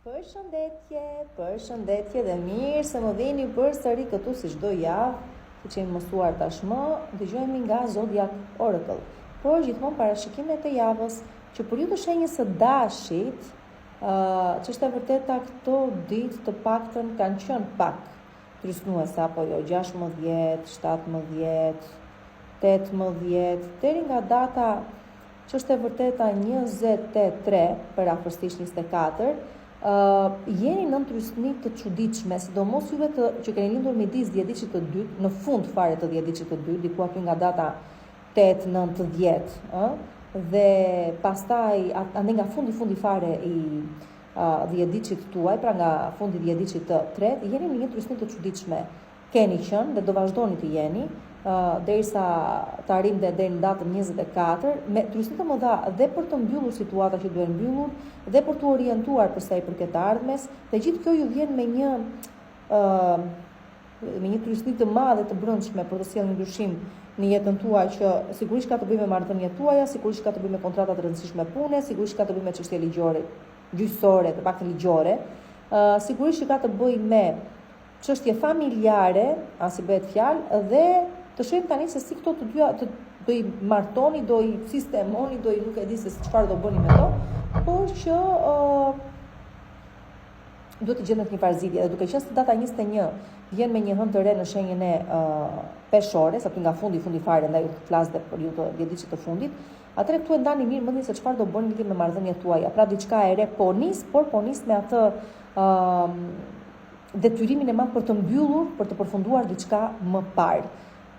Përshëndetje dhe mirë se më vini përsëri këtu si çdo javë, siç jemi mësuar tashmë, dëgjojmë nga Zodiac Oracle. Por gjithmonë parashikimet e javës që për ju të shenjës së dashit, që është e vërteta këto ditë të paktën kanë qenë pak trysnuese apo jo, 16, 17, 18, deri nga data që është e vërteta 23 për afërsisht 24, jeni në trysni të çuditshme, sidomos juve që keni lindur midis dhjetëdhjetit të dytë, në fund fare të dhjetëdhjetit të dytë, diku aty nga data 8, 9, 10, dhe pastaj ande nga fundi fare i dhjetëdhjetit tuaj, pra nga fundi dhjetëdhjetit të tretë, jeni në një trysni të çuditshme. Keni qenë dhe do vazhdoni të jeni derisa të arrim deri në datën 24 me trysni të mëdha dhe për të mbyllur situata që duhen mbyllur dhe për të orientuar për sa i përket të ardhmes, dhe gjithë kjo ju vjen me një trysni të madhe të brendshme për të sjellë një ndryshim në jetën tuaj që sigurisht ka të bëjë me marrëdhëniet tuaja, sigurisht ka të bëjë me kontrata të rëndësishme pune, sigurisht ka të bëjë me çështje ligjore, gjyqësore, të paktën ligjore, sigurisht që ka të bëjë me çështje familjare, as i bëhet fjalë, dhe të shohim tani se si këto të dyja do i martoni, do i sistemoni, do i nuk e di se çfarë do bëni me to, por që duhet të gjendet një farzitje, dhe duke qenë se data 21 vjen me një hënë të re në shenjën e peshores, aty nga fundi fare, ndaj flas dhe për ju të dhjetëdhjetit të fundit, atëherë këtu e ndani mirë mendin se çfarë do bëni lidhje me marrëdhëniet tuaja. Pra diçka e re po nis me atë detyrimin e madh për të mbyllur, për të përfunduar diçka më parë.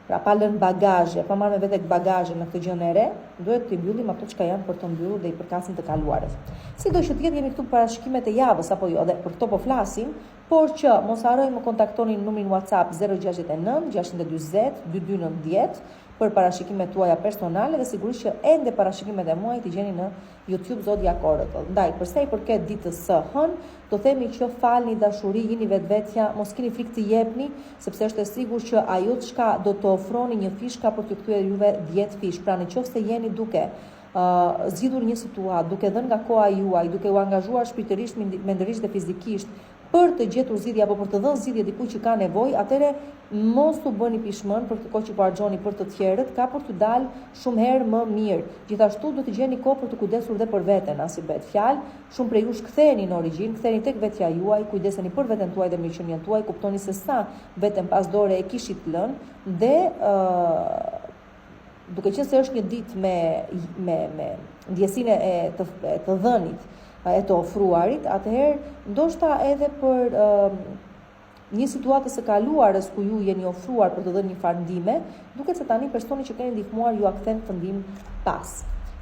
Pra pa lënë bagazhe, pa marrë me vete bagazhe në këtë gjën e re, duhet të mbyllim ato që janë për të mbyllur dhe i përkasin të kaluarës. Sido që të jetë jemi këtu parashikimet e javës apo jo, dhe për këto po flasim, por që mos harroni më kontaktoni në numrin WhatsApp 069 640 2290 për parashikimet tuaja personale, dhe sigurisht që ende parashikimet e muajit i gjeni në YouTube Zodiac Oracle. Ndaj, përsa i përket ditës së hënë, do themi që falni dashuri, jini vetvetja, mos keni frikë të jepni, sepse është e sigurt që ajo çka do të ofroni një fishka për të kthyer juve 10 fish. Pra nëse jeni duke zgjidhur një situatë, duke dhënë nga koha juaj, duke u angazhuar shpirtërisht, mendërisht dhe fizikisht për të gjetur zgjidhje apo për të dhënë zgjidhje dikujt që ka nevojë, atëre mos u bëni pishmën për këtë kohë që po harxhoni për të tjerët, ka për të dalë shumë herë më mirë. Gjithashtu duhet të gjeni kohë për të kujdesur dhe për veten, as i bëhet fjalë. Shumë prej jush ktheheni në origjinë, ktheheni tek vetja juaj, kujdeseni për veten tuaj dhe mirëqenien tuaj, kuptoni se sa veten pas dore e kishit lënë, dhe duke qenë se është një ditë me ndjesinë e të dhënit, e të ofruarit, atëherë ndoshta edhe për një situatë së kaluarës ku ju jeni ofruar për të dhënë një farë ndihme, duket se tani personi që keni ndihmuar ju a kthen të ndihmë pas.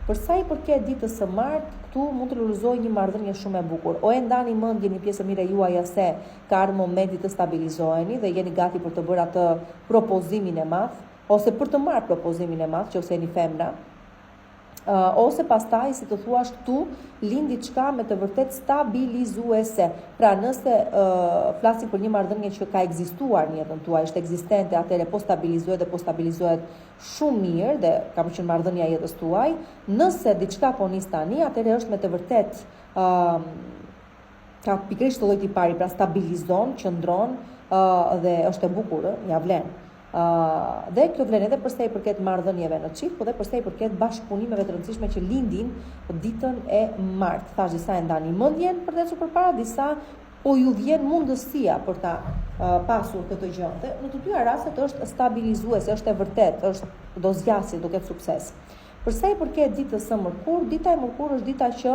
Për sa i përket ditës së martë, këtu mund të realizojë një marrëdhënie shumë e bukur. O e ndani mendjen një pjesë mirë juaja se ka ardhur momenti të stabilizoheni dhe jeni gati për të bërë atë propozimin e madh, ose për të marrë propozimin e madh, nëse jeni femra, ose pastaj, si të thuash këtu, lind diçka me të vërtet stabilizuese. Pra nëse flasim për një marrëdhënie që ka ekzistuar në jetën tuaj, është ekzistente, atëherë po stabilizohet shumë mirë dhe ka qenë marrëdhënia e jetës tuaj. Nëse diçka po nis tani, atëherë është me të vërtet ka pikërisht të llojit i pari, pra stabilizon, qëndron dhe është e bukur, ja vlen. Dhe kjo vlen edhe përsa i përket marrëdhënieve në çift, po dhe përsa i përket bashkëpunimeve të rëndësishme që lindin ditën e martë. Thash disa e ndani mendjen për të ecur përpara, disa po ju vjen mundësia për ta pasur këtë gjë. Dhe në të dyja rastet është stabilizuese, është e vërtet, është do zgjasë, do ketë sukses. Përsa i përket ditës së mërkurë, dita e mërkurë është dita që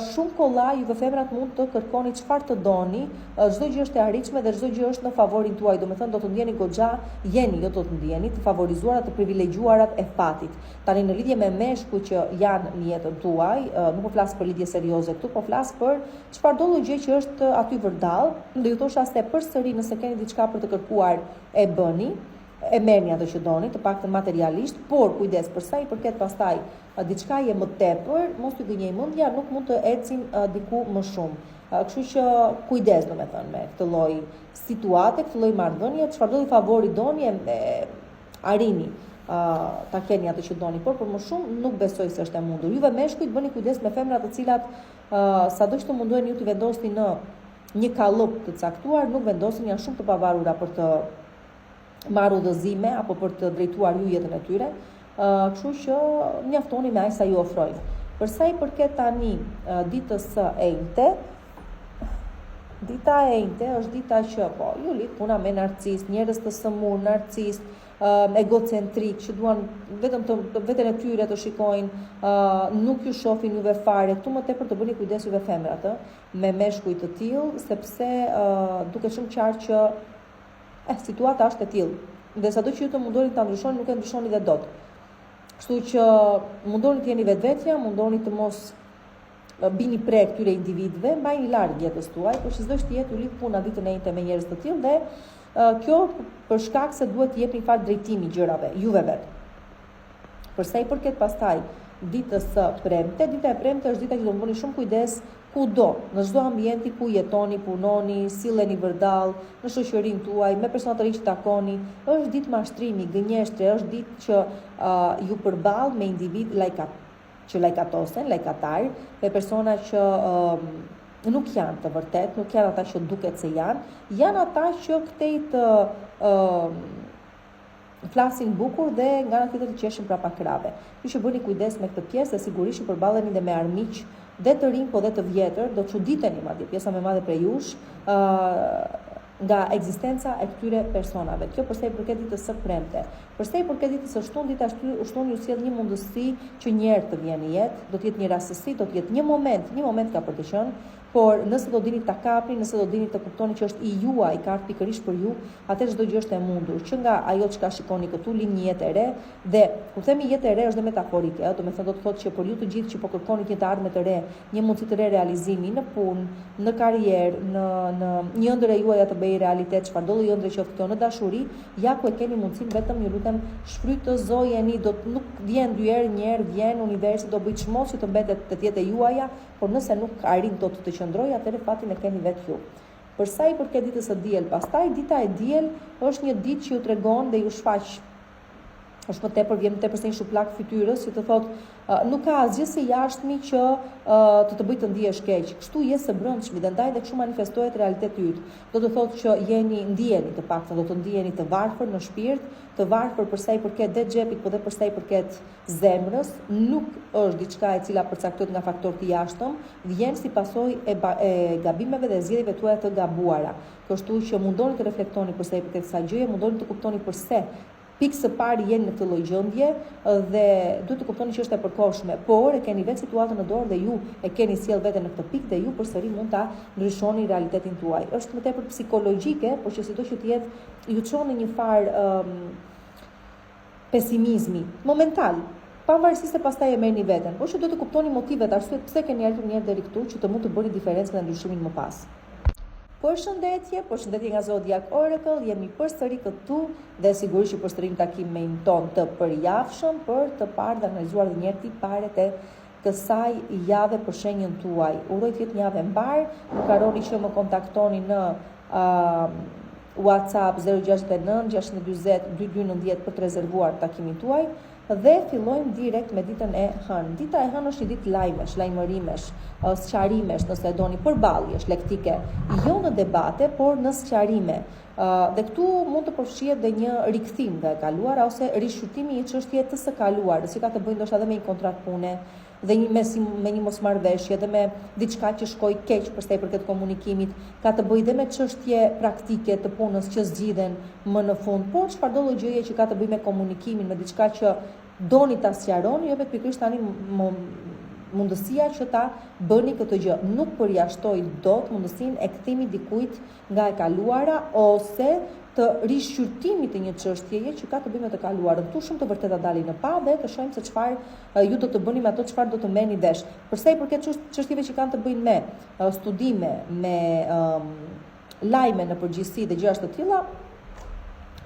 shumë kollaj juve femrat mund të kërkoni çfarë të doni, çdo gjë është e arritshme dhe çdo gjë është në favorin tuaj. Domethënë do të ndjeni goxha, do të ndjeni të favorizuarat, të privilegjuarat e fatit. Tani në lidhje me meshkuj që janë në jetën tuaj, nuk po flas për lidhje serioze këtu, po flas për çfarëdo gjë që është aty vërdall. Do ju thosha se përsëri nëse keni diçka për të kërkuar e bëni, e merrni ato që doni, të paktën materialisht, por kujdes për sa i përket pastaj diçka je më tepër, mos t'ju gënjej mendja, nuk mund të ecin diku më shumë. Kështu që kujdes domethënë me këtë lloj situate, këtë lloj marrëdhënie, çfarëdo favori doni arrini ta keni atë që doni, por për më shumë nuk besoj se është e mundur. Juve meshkujt bëni kujdes me femra të cilat sado që të munduhen ju të vendosni në një kallop të caktuar, nuk vendosin, janë shumë të pavarura për të marrë udhëzime apo për të drejtuar ju jetën e tyre, kështu që mjaftoni me aq sa ju ofrojnë. Për sa i përket tani ditës së enjte, dita e enjte është dita që ju lidh puna me narcist, njerëz të sëmur, narcist, egocentrik, që duan vetëm të veten e tyre të shikojnë, nuk ju shohin juve fare. Këtu më tepër të bëni kujdes juve femrat, me meshkuj të tillë, sepse duket shumë qartë që situata është e tillë. Dhe sado që ju të mundoni ta ndryshoni, nuk e ndryshoni dhe dot. Kështu që mundoni të jeni vetvetja, mundoni të mos bini prek këtyre individëve, mbajini larg jetës tuaj, por çdo që jetë u lidh puna ditën e njëjtë me njerëz të tillë dhe kjo për shkak se duhet të jepni fat drejtimi gjërave, juve vet. Për sa i përket pastaj ditës së premte, dita e premte është dita që do të bëni shumë kujdes kudo, në çdo ambienti ku jetoni, punoni, silleni vërdall, në shoqërinë tuaj, me persona të rinj që takoni. Është ditë mashtrimi, gënjeshtre, është ditë që ju përball me individ lajkatosen, lajkatar, me persona që nuk janë të vërtet, nuk janë ata që duket se janë ata që këtej të flasin bukur dhe nga ana tjetër të qeshin prapa krave. Ju që bëni kujdes me këtë pjesë dhe sigurisht përballeni dhe me armiq dhe të rinj po dhe të vjetër, do çuditeni madje pjesa më e madhe prej jush nga ekzistenca e këtyre personave. Kjo përsa i përket ditës së premte. Përsa i përket ditës së shtunë, dita e shtunë ju sjell një mundësi që një herë të vjen në jetë, do të jetë një rastësi, do të jetë një moment ka për të qenë, por nëse do dini ta kapni, nëse do dini të kuptoni që është i juaj, ka ardhur pikërisht për ju, atëherë çdo gjë është e mundur. Që nga ajo çka shikoni këtu lind një jetë e re dhe kur themi jetë e re është dhe metaforike, do të thotë që për ju të gjithë që po kërkoni një të ardhmë të re, një mundësi të re realizimi në punë, në karrierë, në një ëndër e juaja të bëjë realitet, çfarë do lloj ëndre qoftë kjo, në dashuri, ja ku e keni mundësinë vetëm ju lutem shfrytëzojeni, nuk vjen dy herë, një herë vjen universi, do bëj çmos që të mbetet të jetë e juaja, por nëse nuk arrin dot të qëndroj, atëherë fatin e keni vetë ju. Për sa i përket ditës së diel, pastaj dita e diel është një ditë që ju tregon dhe ju shfaq, është më tepër vjen më tepër se një shuplak fytyrës, që të thotë nuk ka asgjë se jashtëmi që të bëjë të ndihesh keq. Kështu je së brendshmi dhe ndaj dhe kështu manifestohet realiteti yt. Do të thotë që ndiheni të paktën, do të ndiheni të varfër në shpirt, të varfër për sa i përket dhe xhepit, por edhe për sa i përket zemrës, nuk është diçka e cila përcaktohet nga faktorë të jashtëm, vjen si pasojë e gabimeve dhe zgjedhjeve tuaja të gabuara. Kështu që mundoni të reflektoni për sa i përket kësaj gjëje, mundoni të kuptoni pse pikë së pari jeni në këtë lloj gjendje dhe duhet të kuptoni që është e përkohshme, por e keni vetë situatën në dorë dhe ju e keni sjell veten në këtë pikë dhe ju përsëri mund ta ndryshoni realitetin tuaj. Është më tepër psikologjike, por që sido që të jetë ju çon në një farë pesimizmi momental, pavarësisht se pastaj e merrni veten, por që duhet të kuptoni motivet, arsyet pse keni ardhur një herë deri këtu që të mund të bëni diferencën dhe ndryshimin më pas. Përshëndetje nga Zodiac Oracle, jemi përsëri këtu dhe sigurisht që përsërim takimin ton të përjavshëm për të parë dhe analizuar dhe një herë tiparet e kësaj jave për shenjën tuaj. Uroj të jetë një javë mbar, nuk harroni që më kontaktoni në WhatsApp 069 640 2290 për të rezervuar takimin tuaj. Dhe fillojmë direkt me ditën e hënë. Dita e hënë është një ditë lajmesh, lajmërimesh, sqarimesh, nëse e doni përballjesh lektike, jo në debate, por në sqarime. Dhe këtu mund të përfshihet dhe një rikthim nga e kaluara ose rishqyrtimi i një çështje të së kaluar, që ka të bëjë ndoshta edhe me një kontratë pune, dhe me një mosmarrveshje dhe me diçka që shkoi keq për sa i përket komunikimit, ka të bëjë dhe me çështje praktike të punës që zgjidhen më në fund, por çfarëdo lloj gjëje që ka të bëjë me komunikimin, me diçka që doni ta sqaroni, jo vetëm pikërisht tani mundësia që ta bëni këtë gjë. Nuk përjashtoj dot mundësinë e kthimit dikujt nga e kaluara ose të rishqyrtimit të një çështjeje që ka të bëjë me të kaluarën. Ktu shumë të vërteta dalin në pa dhe të shohim se çfarë ju do të bëni me ato, çfarë do të merrni vesh. Për sa i përket çështjeve që kanë të bëjnë me studime, me lajme në përgjithësi dhe gjëra të tilla,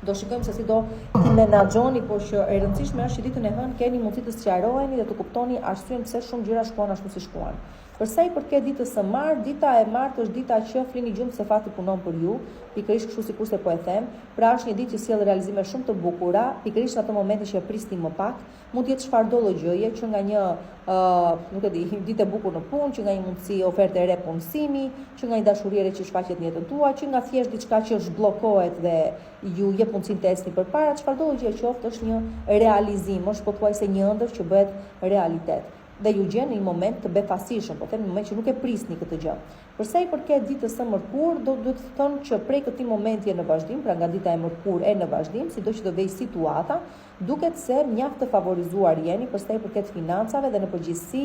do shikojmë se si do t'i menaxhoni, por që e rëndësishme është që ditën e hënë keni mundësi të sqaroheni dhe të kuptoni arsyen pse shumë gjëra shkuan ashtu si shkuan. Për sa i përket ditës së martë, dita e martë është dita që flini gjumë se fati punon për ju, pikërisht kështu sikurse po e them, pra është një ditë që sjell realizime shumë të bukura, pikërisht në ato momente që e prisni më pak, mund të jetë çfarëdo gjëje që nga një nuk e di, ditë e bukur në punë, që nga një mundësi oferte e re punësimi, që nga një dashuri e re që shfaqet në jetën tuaj, që nga thjesht diçka që zhbllokohet dhe ju jep mundësinë të ecni përpara, çfarëdo gjë qoftë është një realizim, është pothuajse një ëndër që bëhet realitet. Dhe ju gjen në një moment të befasishëm, po them në një moment që nuk e prisni këtë gjë. Për sa i përket ditës së mërkurë, do të thonë që prej këtij momenti e në vazhdim, pra nga dita e mërkurë e në vazhdim, sido që do vej situata, duket se mjaft të favorizuar jeni për sa i përket financave dhe në përgjithësi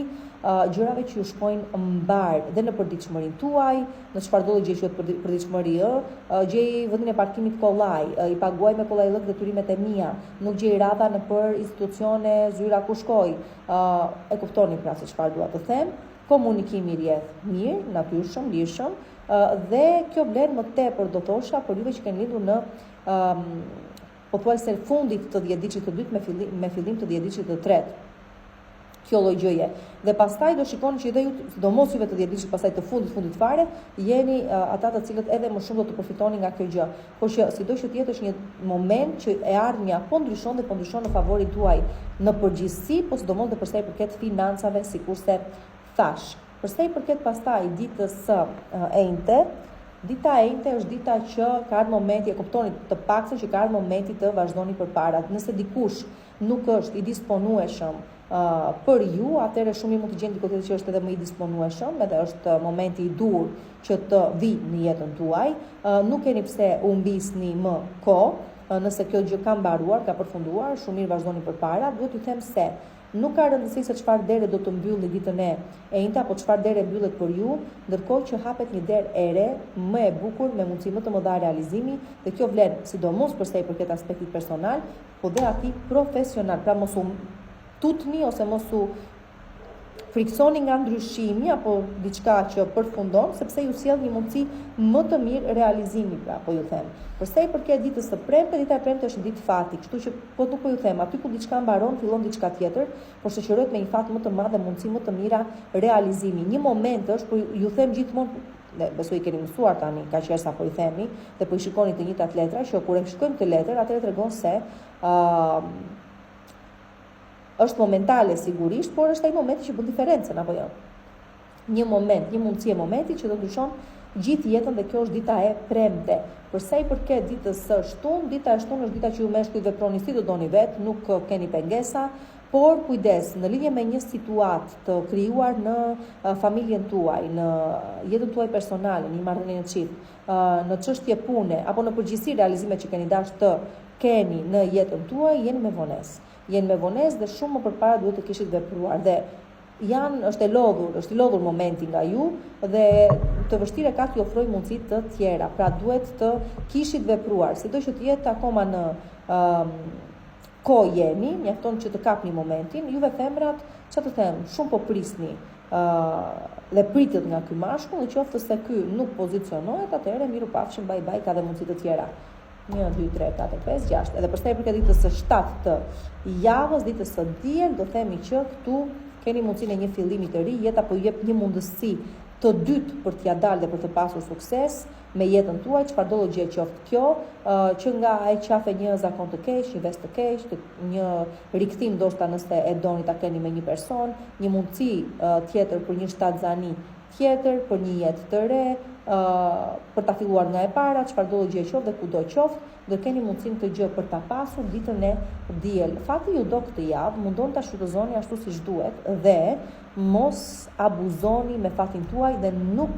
gjërave që ju shkojnë mbar dhe në përditshmërinë tuaj, në çfarëdo gjë që është përditshmëri, gjej vendin e parkimit kollaj, i paguaj me kollajllëk detyrimet e mia, nuk gjej rradha në për institucione zyra ku shkoj. E kuptoni pra se çfarë dua të them, komunikimi rrjedh mirë, natyrshëm, lirshëm, dhe kjo vlen më tepër do thosha për juve që keni lindur në pothuajse fundit të 10 ditësh të dytë me fillim të 10 ditësh të tretë. Kjo lloj gjëje. Dhe pastaj do shikoni që edhe ju, sidomos juve të 10 ditësh pastaj të fundit fare, jeni ata të cilët edhe më shumë do të përfitoni nga kjo gjë. Por që sido që të jetë është një moment që e ardhmja po ndryshon në favorin tuaj në përgjithësi, po sidomos dhe për sa i përket financave, sikurse thash. Për sa i përket pastaj ditës së enjte, dita e enjte është dita që ka ardhur momenti, e kuptoni të paktën që ka ardhur momenti të vazhdoni përpara. Nëse dikush nuk është i disponueshëm për ju, atëherë shumë mund të gjeni diku tjetër që është edhe më i disponueshëm, edhe është momenti i dur që të vi në jetën tuaj. Nuk keni pse u mbisni më kohë, nëse kjo gjë ka mbaruar, ka përfunduar, shumë mirë vazhdoni përpara. Duhet t'ju them se nuk ka rëndësi se çfarë dere do të mbylli ditën e enjte apo çfarë dere mbyllet për ju, ndërkohë që hapet një derë e re, më e bukur, me mundësi më të mëdha realizimi, dhe kjo vlen sidomos për sa i përket aspektit personal, po dhe atij profesional. Pra mos u tutni ose mos u friksoni nga ndryshimi apo diçka që përfundon, sepse ju sjell një mundësi më të mirë realizimi, pra po ju them. Për sa i përket ditës së premte, dita e premte është ditë fati, kështu që po nuk po ju them, aty ku diçka mbaron, fillon diçka tjetër, por shoqërohet me një fat më të madh dhe mundësi më të mira realizimi. Një moment është, po ju them gjithmonë, dhe besoj keni mësuar tani, kaq herë sa po i themi, dhe po i shikoni të njëjtat letra, që kur e shikojmë këtë letër, atëherë tregon se është momentale sigurisht, por është ai momenti që bën diferencën apo jo. Një moment, një mundësi e momentit që do ndryshon gjithë jetën, dhe kjo është dita e premte. Për sa i përket ditës së shtunë, dita e shtunë është dita që ju meshkujt veproni si do doni vetë, nuk keni pengesa, por kujdes në lidhje me një situatë të krijuar në familjen tuaj, në jetën tuaj personale, në marrëdhënie të çift, në çështje pune apo në përgjithësi realizimet që keni dashur të keni në jetën tuaj, jeni me vonesë. Jeni me vonesë dhe shumë më përpara duhet të kishit vepruar, dhe është i lodhur momenti nga ju dhe të vështirë ka t'ju ofroj mundësi të tjera, pra duhet të kishit vepruar, sido që të jetë akoma në kohë jeni, mjafton që të kapni momentin. Juve femrat, çfarë të them, shumë po prisni dhe pritet nga ky mashkull, në qoftë se ky nuk pozicionohet, atëherë miru pafshim, bye bye, ka dhe mundësi të tjera. 1, 2, 3, 4, 5, 6. Edhe përsa i përket ditës së 7 të javës, ditës së diel, do themi që këtu keni mundësinë e një fillimi të ri, jeta po ju jep një mundësi të dytë për t'ia dalë dhe për të pasur sukses me jetën tuaj, çfarëdo gjë qoftë kjo, që nga e qafe një zakon të keq, një vestë të keq, një rikthim ndoshta nëse e doni ta keni me një person, një mundësi tjetër për një shtatzani tjetër, për një jetë të re, për ta filluar nga e para, çfarëdo gjë qoftë dhe kudo qoftë, do keni mundësinë të gjë për ta pasur ditën e diel. Fati ju do këtë javë, mundon ta shfrytëzoni ashtu siç duhet dhe mos abuzoni me fatin tuaj dhe nuk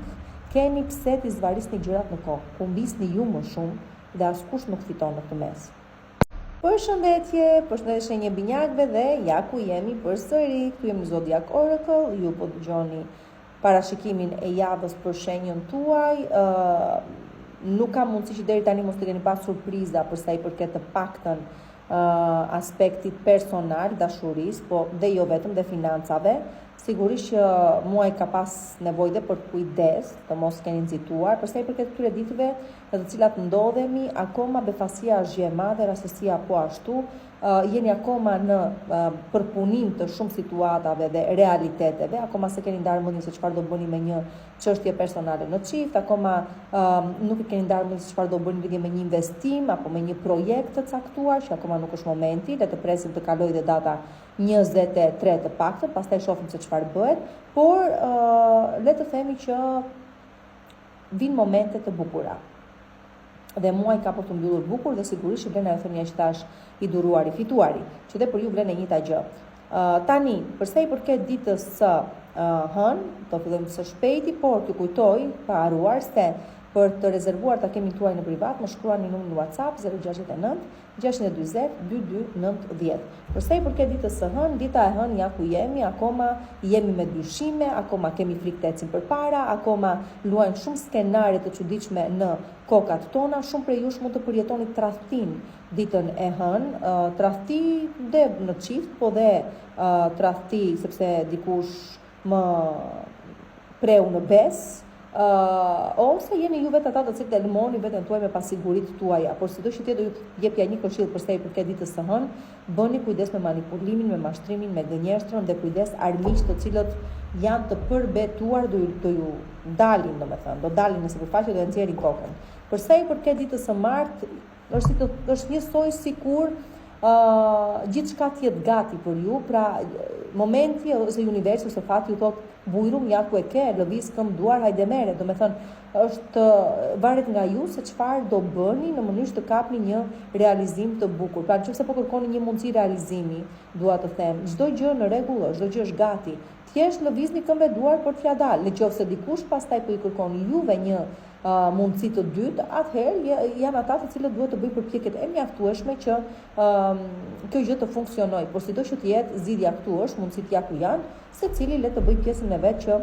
keni pse t'i zvarisni gjërat në kohë. Humbisni ju më shumë dhe askush nuk fiton në këtë mes. Përshëndetje një binjakëve dhe ja ku jemi përsëri. Këtu jemi Zodiac Oracle, ju po dëgjoni parashikimin e javës për shenjën tuaj. Nuk ka mundësi që deri tani mos të keni pas surpriza për sa i përket të paktën aspektit personal, dashurisë, po dhe jo vetëm dhe financave, Sigurisht që muaj ka pas nevojë dhe për kujdes, të mos keni nxituar, për sa i përket këtyre ditëve në të cilat ndodhemi, akoma befasia është gjë e madhe, rastësia po ashtu, jeni akoma në përpunim të shumë situatave dhe realiteteve, akoma se keni ndarë mendjen se çfarë do bëni me një çështje personale në çift, akoma nuk e keni ndarë mendjen se çfarë do bëni lidhje me një investim apo me një projekt të caktuar, që akoma nuk është momenti, le të presim të kalojë dhe data 23 të paktën, pastaj shohim se çfarë bëhet, por le të themi që vinë momente të bukura. Dhe muaj ka për të mbyllur bukur dhe sigurisht që vlen ajo thënia që thash i duruari fituari, që dhe për ju vlen e njëjta gjë. Tani, përsa i përket ditës së hënë, do fillojmë së shpejti, por t'ju kujtoj pa haruar se për të rezervuar takimin tuaj në privat, më shkruani numrin në WhatsApp 069 620 2290. Përsa i përket ditës së hënë, dita e hënë ja ku jemi, akoma jemi me dyshime, akoma kemi frikë të ecim përpara, akoma luajnë shumë skenare të çuditshme në kokat tona, shumë prej jush mund të përjetoni tradhtin ditën e hënë, tradhti dhe në çift, po dhe tradhti sepse dikush më preu në besë, ose jeni ju vetë ata të cilët e lëmoni veten tuaj me pasiguritë tuaja, por sido që do ju jepja një këshill përsa i përket ditës së hënë, bëni kujdes me manipulimin, me mashtrimin, me gënjeshtrën dhe kujdes armiq të cilët janë të përbetuar do ju dalin, domethënë, do dalin në sipërfaqe, do e nxjerrin kokën. Përsa i përket ditës së martë, është njësoj sikur gjithçka të jetë gati për ju, pra momenti ose universi ose fati ju thotë bujrum ja ku e ke, lëviz këm duar, hajde mere, do me thënë, është varet nga ju se çfarë do bëni në mënyrë të kapni një realizim të bukur. Pra nëse po kërkoni një mundësi realizimi, dua të them, çdo gjë në rregull është, çdo gjë është gati. Thjesht lëvizni këmbë duar për t'ja dalë. Nëse dikush pastaj po i kërkoni juve një mundësi të dytë, atëherë janë ata të cilët duhet të bëjnë përpjekjet e mjaftueshme që kjo gjë të funksionojë. Por sido që të jetë zgjidhja këtu është, mundësitë ja ku janë, secili le të bëjë pjesën e vet që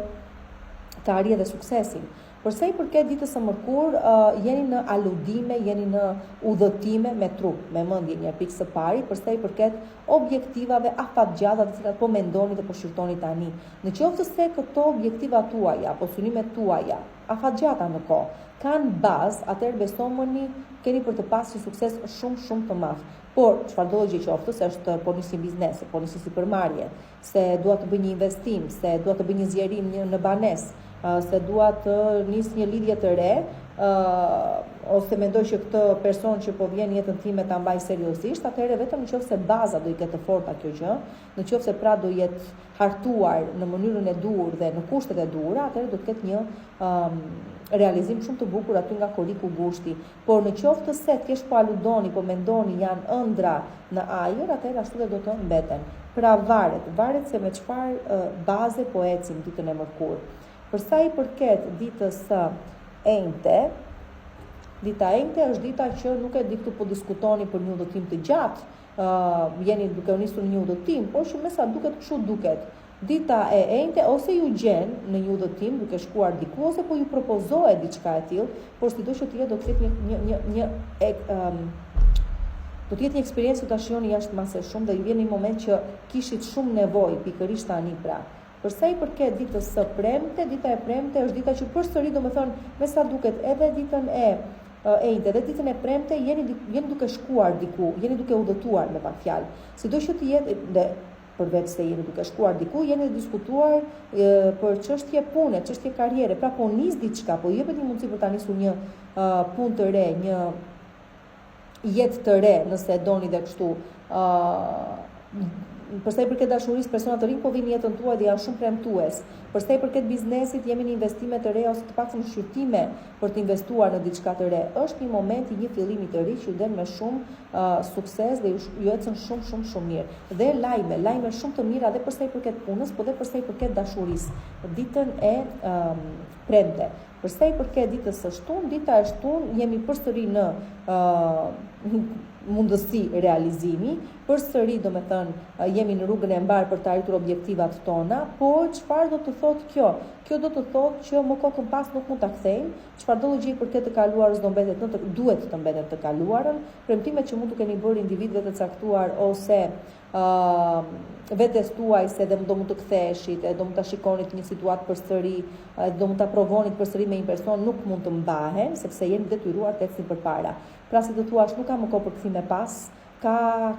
të arrijë dhe suksesin. Përsa i përket ditës së mërkur, jeni në aludime, jeni në udhëtime me trup, me mendje një pikë së pari, përsa i përket objektivave afatgjata të cilat po mendoni dhe po shqyrtoni tani. Në qoftë se këto objektiva tuaja, apo synimet tuaja, afatgjata në kohë, kanë bazë, atëherë besomuni keni për të pasur sukses shumë të madh. Por çfarë do gjë qoftë, se është po nisi biznes, po nisi sipërmarrje, se dua të bëj një investim, se dua të bëj një zgjerim në banesë, se dua të nis një lidhje të re, ose mendoj që këtë person që po vjen jetën time ta mbaj seriozisht, atëherë vetëm nëse baza do i ketë të forta kjo gjë, nëse pra do jetë hartuar në mënyrën e duhur dhe në kushtet e duhura, atëherë do të ketë një realizim shumë të bukur aty nga koriku gushti. Por në qoftë se thjesht po aludoni, po mendoni janë ëndra në ajër, atëherë ashtu dhe do të mbeten. Pra varet se me çfarë baze po ecim ditën e mërkurë. Përsa i përket ditës së enjte, dita enjte është dita që nuk e di këtu po diskutoni për një udhëtim të gjatë, jeni duke u nisur në një udhëtim, por që me sa duket kështu duket. Dita e enjte ose ju gjen në një udhëtim duke shkuar diku ose po ju propozohet diçka e tillë, por sido që do të ketë do të jetë një eksperiencë që ta shihoni jashtëmase shumë dhe ju vjen një moment që kishit shumë nevojë pikërisht tani pra. Përsa i përket ditës së premte, dita e premte është dita që përsëri domethënë me sa duket edhe ditën e enjte dhe ditën e premte jeni duke shkuar diku, jeni duke udhëtuar me pak fjalë. Sido që të jetë dhe përveç se jeni duke shkuar diku, jeni diskutuar për çështje pune, çështje karriere, pra po nis diçka, po jepet një mundësi për ta nisur një punë të re, një jetë të re, nëse doni dhe kështu. Përsa i përket dashurisë, persona të rinj po vinë jetën tuaj dhe janë shumë premtues. Përsa i përket biznesit, jemi në investime të reja ose të paktën shqyrtime për të investuar në diçka të re. Është një moment i një fillimi të ri që den me shumë sukses dhe ju ecën shumë mirë. Dhe lajme shumë të mira dhe përsa i përket punës, po dhe përsa i përket dashurisë. Ditën e premte. Përsa i përket ditës së shtunë, dita e shtunë jemi përsëri në mundësi realizimi, përsëri domethënë jemi në rrugën e mbar për të arritur objektivat tona, por çfarë do të thotë kjo? Kjo do të thotë që më kokën pas nuk mund ta kthejmë. Çfarë do logjik për këtë të kaluarës do mbetet duhet të mbetet të kaluarën. Premtimet që mund të keni bërë individëve të caktuar ose vetes tuaj se do mund të ktheheshit, do mund ta shikonit një situatë përsëri, do mund ta provonit përsëri me një person, nuk mund të mbahen sepse jeni detyruar të ecni përpara. Pra si të thuash, nuk ka më kohë për kthim e pas, ka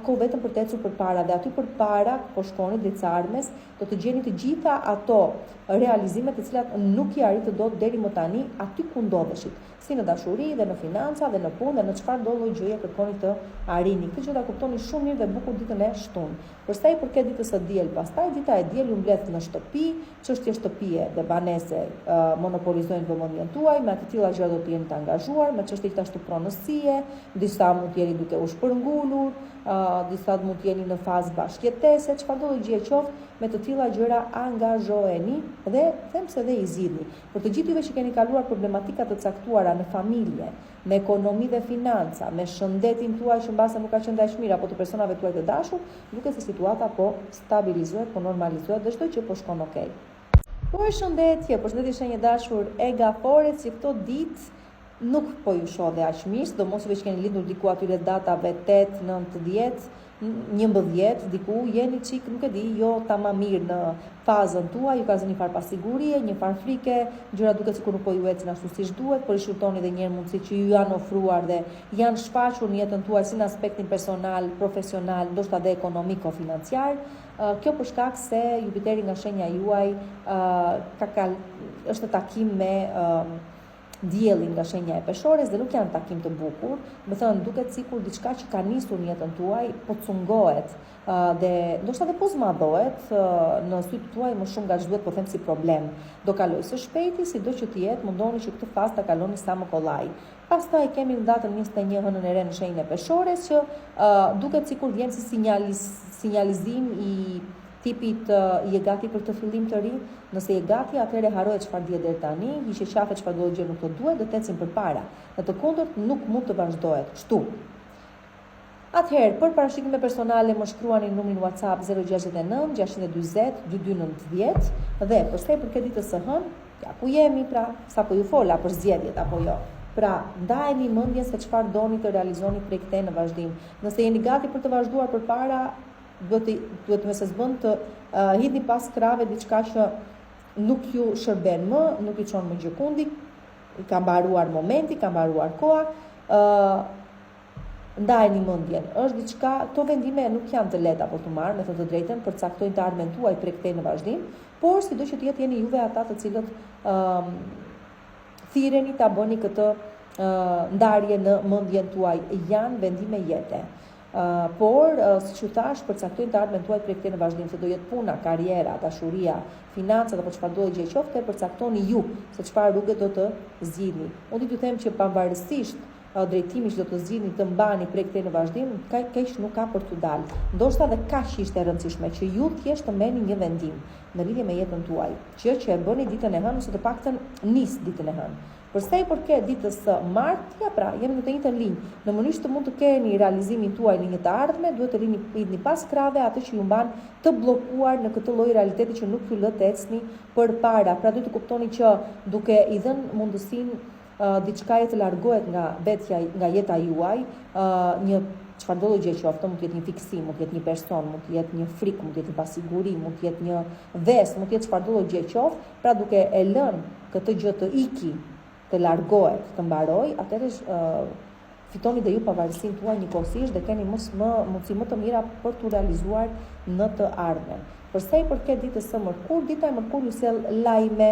kohë vetëm për të ecur përpara dhe aty përpara po shkoni drejt armës, do të gjeni të gjitha ato realizimet të cilat nuk i arritët dot deri më tani aty ku ndodheshit, si në dashuri dhe në financa dhe në punë dhe në çfarë do lloj gjëje kërkoni të arrini. Këtë gjë ta kuptoni shumë mirë dhe bukur ditën e shtunë. Për sa i përket ditës së diel, pastaj dita e diel ju mbledh në shtëpi, çështje shtëpie dhe banese monopolizojnë vëmendjen tuaj, me të tilla gjëra do të jeni të angazhuar, me çështje gjithashtu pronësie, disa mund të jeni duke u shpërngulur, disa mund të jeni në fazë bashkëjetese, çfarë do gjë qoftë, me të tilla gjëra angazhoheni dhe them se dhe i zgjidhni. Për të gjithë juve që keni kaluar problematika të caktuara në familje, me ekonomi dhe financa, me shëndetin tuaj që mbase nuk ka qenë dash mirë apo të personave tuaj të dashur, duket se situata po stabilizohet, po normalizohet dhe çdo gjë po shkon okej. Përshëndetje shenjë dashur e gaforet që këto ditë nuk po ju shoh dhe aq mirë, sidomos juve që keni lindur diku aty rreth datave 8, 9, 10, 11 diku, jeni çik, nuk e di, jo tamam mirë në fazën tuaj, ju ka zënë një farë pasigurie, një farë frike, gjëra duket sikur nuk po ju ecin ashtu siç duhet, por i shurtoni edhe një herë mundësi që ju janë ofruar dhe janë shfaqur në jetën tuaj si në aspektin personal, profesional, ndoshta edhe ekonomiko-financiar. Kjo për shkak se Jupiteri nga shenja juaj është në takim me diellin nga shenja e peshores dhe nuk janë takim të bukur, më thënë duket sikur diçka që ka nisur në jetën tuaj po cungohet dhe ndoshta edhe po zmadhohet në sytë tuaj më shumë nga ç'duhet, po them si problem. Do kaloj së shpejti, sido që të jetë, mundoni që këtë fazë ta kaloni sa më kollaj. Pastaj kemi në datën 21 hënën e re në shenjën e peshores që duket sikur vjen si sinjalizim i tipit je gati për të fillim të ri. Nëse je gati, atëherë haroje çfarë dihet deri tani, hiqe qafe çfarë do gjë nuk të duhet, do të ecim përpara. Në të kundërt nuk mund të vazhdohet kështu. Atëherë, për parashikime personale më shkruani në numrin WhatsApp 069 640 2290 dhe për sa i përket ditës së hënë, ja ku jemi pra, sapo ju fola për zgjedhjet apo jo. Pra, ndajeni mendjen se çfarë doni të realizoni prej këtej në vazhdim. Nëse jeni gati për të vazhduar përpara, duhet me se zbën të hidhni pas krave diçka që nuk ju shërben më, nuk i çon më gjëkundi, ka mbaruar momenti, ka mbaruar koha, ndajeni mendjen. Është diçka, këto vendime nuk janë të lehta për të marrë, me të drejtën, përcaktojnë të ardhmen tuaj prej këtej në vazhdim, por sido që të jetë jeni juve ata të cilët thirreni ta bëni këtë ndarje në mendjen tuaj, janë vendime jete. Por, si që thash, përcaktojnë të ardhmen tuaj prej këtej në vazhdim, se do jetë puna, karriera, dashuria, financat apo çfarë do gjë qoftë, përcaktoni ju se çfarë rrugë do të zgjidhni. Unë t'ju them që pavarësisht drejtimi që do të zgjidhni të mbani prej këtej në vazhdim, keq nuk ka për t'u dalë. Ndoshta edhe kaq ishte e rëndësishme që ju thjesht të merrni një vendim në lidhje me jetën tuaj, që e bëni ditën e hënë ose të paktën nis ditën e hënë. Për sa i përket ditës së martë, ja pra, jemi në të njëjtën linjë. Në mënyrë të mund të keni realizimin tuaj në një të ardhme, duhet të rini pas krave atë që ju mban të bllokuar në këtë lloj realiteti që nuk ju lë të ecni përpara. Pra duhet të kuptoni që duke i dhënë mundësinë diçkaje të largohet nga jeta juaj, një çfarë do gjë qoftë, mund të jetë një fiksim, mund të jetë një person, mund të jetë një frikë, mund të jetë një pasiguri, mund të jetë një vesë, mund të jetë çfarë do gjë qoftë, pra duke e lënë këtë gjë të iki, të largohet, të mbaroj, atëherë fitoni dhe ju pavarësinë tuaj njëkohësisht dhe keni mundësi më të mira për t'u realizuar në të ardhmen. Për sa i përket ditës së mërkur, dita e mërkur ju sjell lajme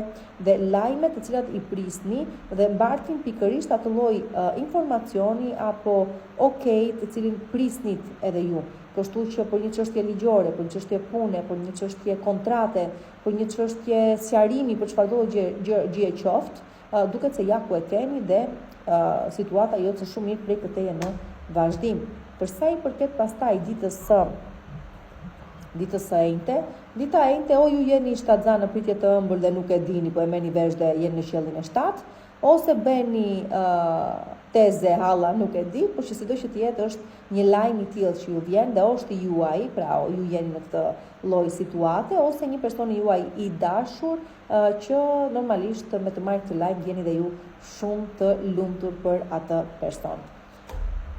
dhe lajme të cilat i prisni dhe mbartin pikërisht atë lloj informacioni apo të cilin prisnit edhe ju. Kështu që për një çështje ligjore, për një çështje pune, për një çështje kontrate, për një çështje sqarimi për çfarëdo gjë qoftë, duket se ja ku e keni dhe situata jote shumë mirë prej këteje në vazhdim. Për sa i përket pastaj ditës së enjte, dita e enjte o ju jeni shtatzan në pritje të ëmbël dhe nuk e dini, po e merrni vesh dhe jeni në qiellin e 7, ose bëni teze, halla, nuk e di, por që sido që të jetë është një lajm i tillë që ju vjen dhe është juaj, pra ju jeni në këtë lloj situate, ose një person juaj i dashur që normalisht me të marrë këtë lajm jeni dhe ju shumë të lumtur për atë person.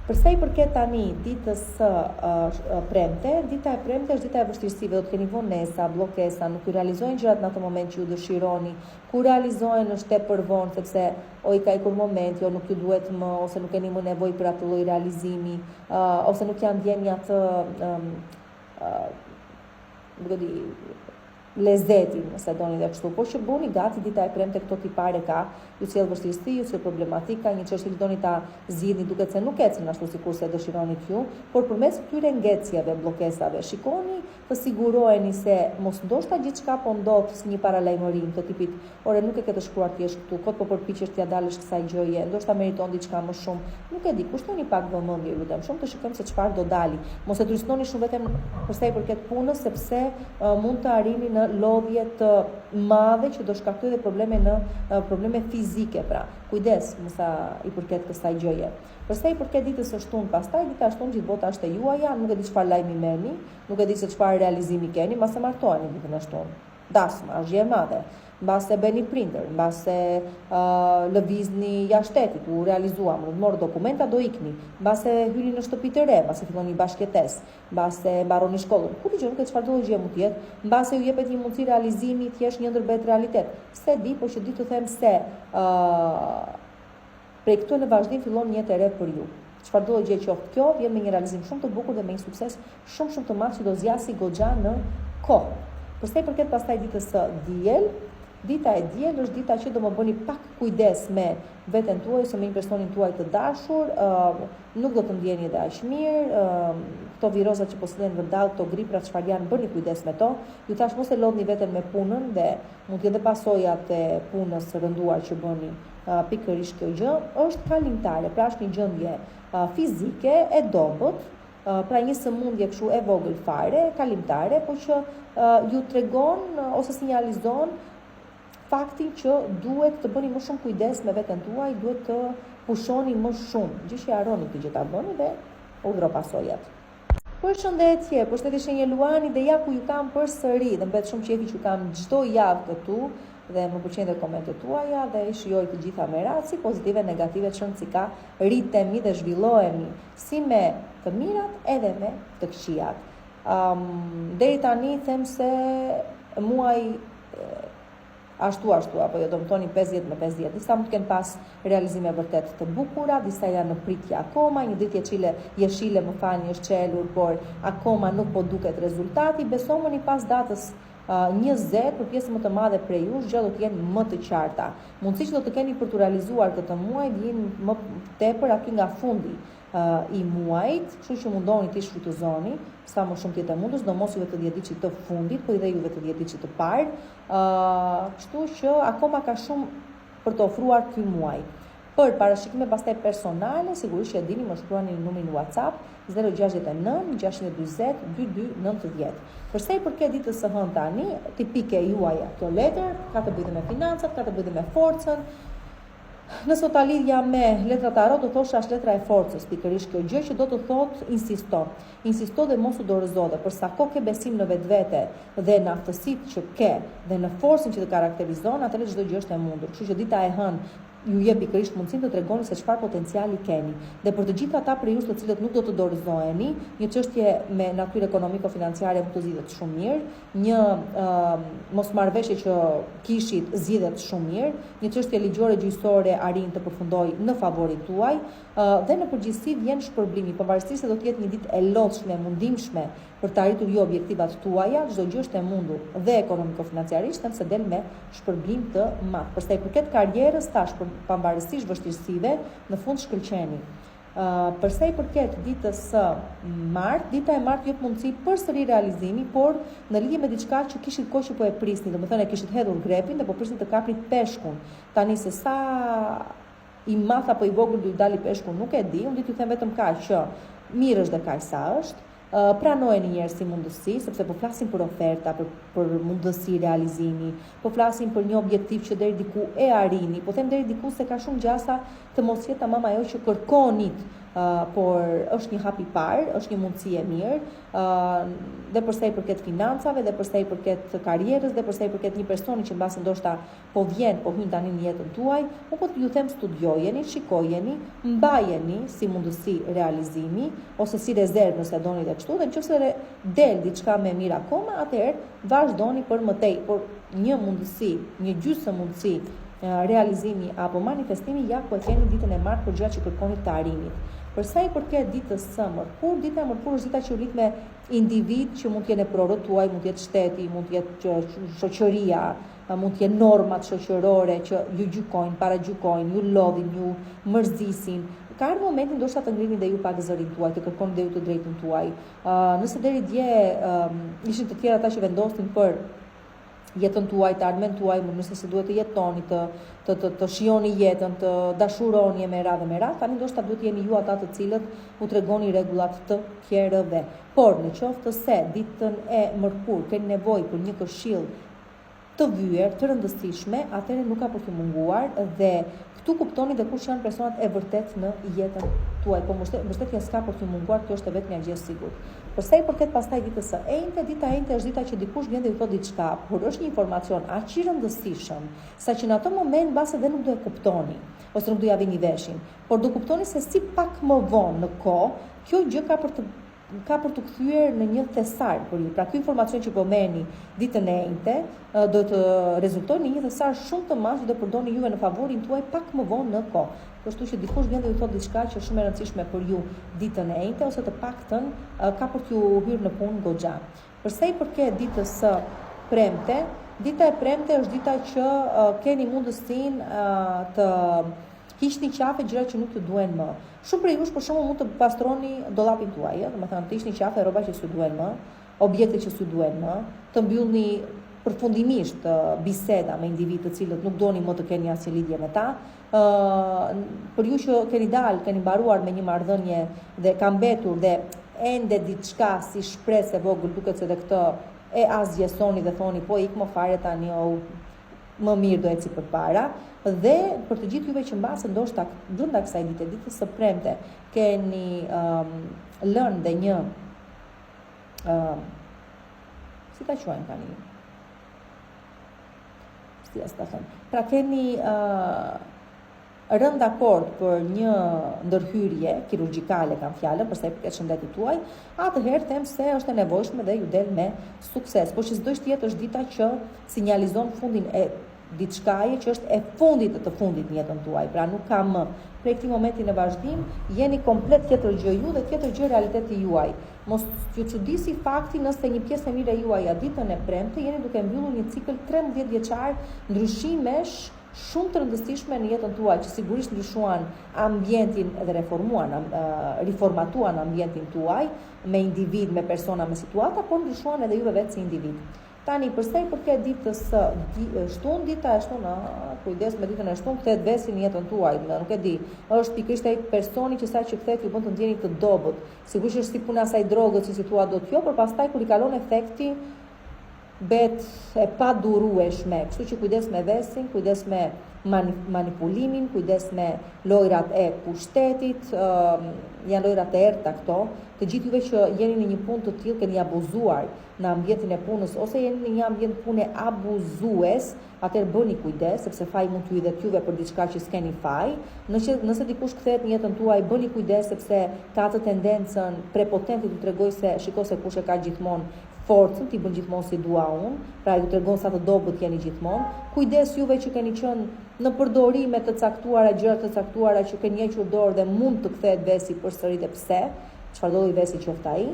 Përsa i përket tani ditës premte, dita e premte është dita e vështirësive, do të keni vonesa, bllokesa, nuk ju realizojnë gjërat në atë moment që ju dëshironi, ku realizojnë është tepër vonë sepse i ka ikur momenti, o nuk ju duhet më, ose nuk keni më nevojë për atë lloj realizimi, ose nuk janë ndjeni atë lezetin, nëse doni dhe kështu, por që buni gati dita e premte këto tipare ka, ju sjell vështirësi, ju sjell problematika, një çështje që doni ta zgjidhni duket se nuk ecën ashtu sikurse dëshironit ju, por përmes këtyre ngecjeve, bllokesave, shikoni të siguroheni se mos ndoshta gjithçka po ndodh si një paralajmëri të tipit, ore nuk e ke të shkruar ti këtu, kot po përpiqesh t'ia dalësh kësaj gjëje, ndoshta meriton diçka më shumë, nuk e di, kushtoni pak vëmendje, lutem, shumë të shikojmë se çfarë do dali. Mos e trysnoni shumë vetëm për sa i përket punës, sepse mund të arrini në lodhje të madhe që do shkaktojë dhe probleme fizike, pra. Kujdes sa i përket kësaj gjëje. Përsa i përket ditës së shtunë, pastaj dita e shtunë gjithë bota është e juaja, nuk e di çfarë lajmi merrni, nuk e di se çfarë realizimi keni, mbase martoheni ditën e shtunë. Dasma, është gjë e madhe. Mbase bëni prindër, mbase lëvizni jashtë shtetit, u realizuam, morë dokumenta, do ikni, mbase hyni në shtëpi të re, mbase filloni bashkëtesë, mbase mbaroni shkollën. Ku dëgjoni këtë çfarë do gjë mund të jetë, mbase ju jepet një mundësi realizimi, thjesht një ndërbet realitet. Se di, por që di të them se prej këtu në vazhdim fillon një jetë e re për ju. Çfarë do gjë qoftë kjo, vjen me një realizim shumë të bukur dhe me një sukses shumë të madh që do zgjasë goxha në kohë. Përsa i përket pastaj ditës së diel, dita e diel është dita që do më bëni pak kujdes me veten tuaj ose me një personin tuaj të dashur, nuk do të ndjeni edhe aq mirë, këto viroza që po sillen vërdall, këto gripra çfarë janë, bëni kujdes me to. Ju tash mos e lodhni veten me punën dhe mund të jetë pasojat e punës së rënduar që bëni. Pikërisht kjo gjë është kalimtare, pra është një gjendje fizike e dobët, pra një sëmundje kështu e vogël fare, kalimtare, por që ju tregon ose sinjalizon faktin që duhet të bëni më shumë kujdes me veten tuaj, duhet të pushoni më shumë, gjë që harroni këtë gjë ta bëni dhe urdhro pasojat. Përshëndetje, shenjë Luani dhe ja ku ju kam përsëri dhe mbet shumë qefi që ju kam çdo javë këtu dhe më pëlqejnë dhe komentet tuaja dhe i shijoj të gjitha me raci, pozitive, negative, çon si ka, rritemi dhe zhvillohemi si me të mirat edhe me të këqijat. Deri tani them se muaj ashtu, apo jo do më thoni 50 me 50. Disa mund të kenë pas realizime vërtet të bukura, disa janë në pritje akoma, një ditë jeshile më falni është çelur, por akoma nuk po duket rezultati. Besomuni pas datës 20 për pjesën më të madhe prej jush, gjë do të jenë më të qarta. Mundësi që do të keni për të realizuar këtë muaj vijnë më tepër aty nga fundi i muajit, kështu që mundoni të shfrytëzoni sa më shumë tjetë e mundës, do mos juve të 10 ditë të fundit, po edhe juve të 10 ditë të parë, kështu që akoma ka shumë për të ofruar ky muaj. Për parashikime pastaj personale, sigurisht që e dini, më shkruani në numrin WhatsApp 069 640 2290. Përsa i përket ditës së hënë tani, tipike juaja kjo letër, ka të bëjë me financat, ka të bëjë me forcën. Nëse ta lidhja me letra tarot, do thosha është letra e forcës, pikërisht kjo gjë që do të thotë insisto dhe mos u dorëzo, dhe për sa kohë ke besim në vetvete dhe në aftësitë që ke dhe në forcën që të karakterizon, atëherë çdo gjë është e mundur. Kështu që dita e hënë ju jep pikërisht mundësinë të tregoni se çfarë potenciali keni. Dhe për të gjithë ata prej jush të cilët nuk do të dorëzoheni, një çështje me natyrë ekonomiko-financiare mund të zgjidhet shumë mirë, një mosmarrveshje që kishit zgjidhet shumë mirë, një çështje ligjore gjyqësore arrin të përfundojë në favorin tuaj, dhe në përgjithësi vjen shpërblimi, pavarësisht se do të jetë një ditë e lodhshme, mundimshme për të arritur jo objektivat tuaja, çdo gjë është e mundur dhe ekonomiko-financiarisht, se del me shpërblim të madh. Përsa i përket karrierës, tash pavarësisht vështirësive, në fund shkëlqeni. Përsa i përket ditës së martë, dita e martë jep mundësi përsëri realizimi, por në lidhje me diçka që kishit kohë që po e prisni, domethënë e kishit hedhur grepin dhe po prisni të kapni peshkun. Tani se sa i madh apo i vogël do i dali peshku nuk e di, unë do t'ju them vetëm kaq që mirë është dhe kaq sa është. Pranojeni njerëz si mundësi, sepse po flasim për oferta, për mundësi realizimi, po flasim për një objektiv që deri diku e arrini, po them deri diku se ka shumë gjasa të mos jetë tamam ajo që kërkonit, por është një hap i parë, është një mundësi e mirë, dhe përsa i përket financave, dhe përsa i përket karrierës, dhe përsa i përket një personi që mbasë ndoshta po vjen, po hyn tani në jetën tuaj, unë po t'ju them studiojeni, shikojeni, mbajeni si mundësi realizimi, ose si rezervë nëse doni dhe kështu, dhe nëse del diçka më mirë akoma, atëherë vazhdoni për mëtej, por një mundësi, një gjysmë mundësi realizimi apo manifestimi ja ku e keni ditën e martë për gjërat që kërkoni të arrinit. Për sa i përket ditës së mërkurë, dita e mërkurë është dita që rrit me individ që mund të jenë prorët tuaj, mund të jetë shteti, mund të jetë shoqëria, mund të jenë normat shoqërore që ju gjykojnë, paragjykojnë, ju lodhin, ju mërzisin. Ka ardhur momenti ndoshta të ngrini dhe ju pak zërin tuaj, të kërkoni dhe ju të drejtën tuaj. Nëse deri dje ishin të tjerë ata që vendosin për jetën tuaj, të ardhmen tuaj, nëse se duhet të jetoni, të shijoni jetën, të dashuroni me radhë, tani ndoshta duhet jeni ju ata të cilët u tregoni rregullat të tjerëve. Por në qoftë se ditën e mërkurë keni nevojë për një këshill të vyer, të rëndësishme, atëherë nuk ka për të munguar dhe këtu kuptoni dhe kush janë personat e vërtet në jetën tuaj. Po mbështetja s'ka për të munguar, kjo është vetëm një gjë e sigurt. Përsa i përket pastaj ditës së enjte, dita e enjte është dita që dikush vjen dhe ju thotë diçka, por është një informacion aq i rëndësishëm, saqë në atë moment mbas edhe nuk do e kuptoni, ose nuk do ja vini veshin, por do kuptoni se si pak më vonë në kohë, kjo gjë ka për të kthyer në një thesar për ju. Pra ky informacion që po merrni ditën e enjte do të rezultojë në një thesar shumë të madh që do përdorni juve në favorin tuaj pak më vonë në kohë. Kështu që dikush vjen dhe ju thotë diçka që është shumë e rëndësishme për ju ditën e enjte ose të paktën ka për t'ju hyrë në punë goxha. Përsa i përket ditës së premte, dita e premte është dita që keni mundësinë të hiqni qafe gjëra që nuk ju duhen më. Shumë prej jush për shembull mund të pastroni dollapin tuaj, domethënë të hiqni qafe rroba që s'ju duhen më, objekte që s'ju duhen më, të mbyllni përfundimisht biseda me individ të cilët nuk doni më të keni asnjë lidhje me ta. Për ju që keni dalë, keni mbaruar me një marrëdhënie dhe ka mbetur dhe ende diçka si shpresë e vogël, duket se dhe këtë e azjesoni dhe thoni po ik më fare tani më mirë do eci përpara, dhe për të gjithë juve që mbase ndoshta brenda kësaj dite, ditës së premte, keni lënë dhe një si ta quajmë tani? Pra keni rënë dakord për një ndërhyrje kirurgjikale, kam fjalën, përsa i përket shëndetit tuaj, atëherë them se është e nevojshme dhe ju del me sukses. Po që s'do të jetë është dita që sinjalizon fundin e diçkaje që është e fundit të fundit në jetën tuaj. Pra nuk ka më. Prej këtij momenti në vazhdim jeni komplet tjetër gjë ju dhe tjetër gjë realiteti juaj. Mos ju çudisi fakti nëse një pjesë e mirë e juaj ditën e premte jeni duke mbyllur një cikël 13 vjeçar ndryshimesh shumë të rëndësishme në jetën tuaj, që sigurisht ndryshuan ambientin dhe riformatuan ambientin tuaj me individ, me persona, me situata, por ndryshuan edhe juve vetë si individ. Tani, përsa i përket ditës së shtunë, dita e shtunë, kujdes me ditën e shtunë, kthehet vesi në jetën tuaj, nuk e di. Është pikërisht ai personi që sa që kthehet ju bën të ndjeni të dobët. Sigurisht është si puna asaj drogës, si thua dot jo, por pastaj kur i kalon efekti bet e pa durueshme. Kështu që kujdes me vesin, kujdes me manipulimin, kujdes me lojrat e pushtetit, janë lojrat e errta këto. Të gjithë juve që jeni në një punë të tillë, keni abuzuar në ambientin e punës ose jeni në një ambient pune abuzues, atëherë bëni kujdes, sepse faji mund t'ju hidhet juve për diçka që s'keni faj. Nëse dikush kthehet në jetën tuaj, bëni kujdes sepse ka atë tendencën prepotente t'ju tregoj se shikoj se kush e ka gjithmonë forcën, t'i bën gjithmonë si dua unë, pra ju tregon sa të dobët jeni gjithmonë. Kujdes juve që keni qenë në përdorime të caktuara, gjëra të caktuara që keni hequr dorë dhe mund të kthehet vesi përsëri dhe pse, çfarë do i vesi qoftë ai,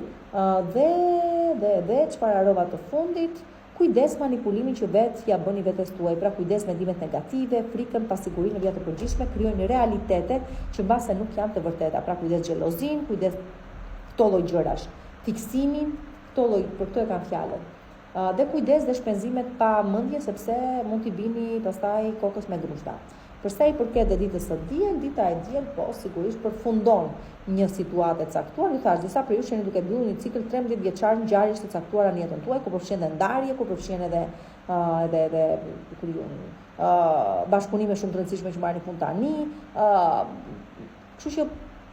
dhe çfarë harrova të fundit, kujdes manipulimin që vetë ja bëni vetes tuaj, pra kujdes mendimet negative, frikën, pasigurinë në vija të përgjithshme, krijojnë realitete që mbase nuk janë të vërteta, pra kujdes xhelozin, kujdes këto lloj gjërash, fiksimin, për këto e kam fjalën. Dhe kujdes dhe shpenzimet pa mendje sepse mund t'i bini pastaj kokës me grushta. Përsa i përket dhe ditës së diel, dita e diel po sigurisht përfundon një situatë e caktuar. Ju thash, disa prej jush jeni duke mbyllur një cikël 13 vjeçar ngjarjesh të caktuara në jetën tuaj, ku përfshin edhe ndarje, ku përfshin edhe bashkëpunime shumë të rëndësishme që marrin punë tani. Kështu që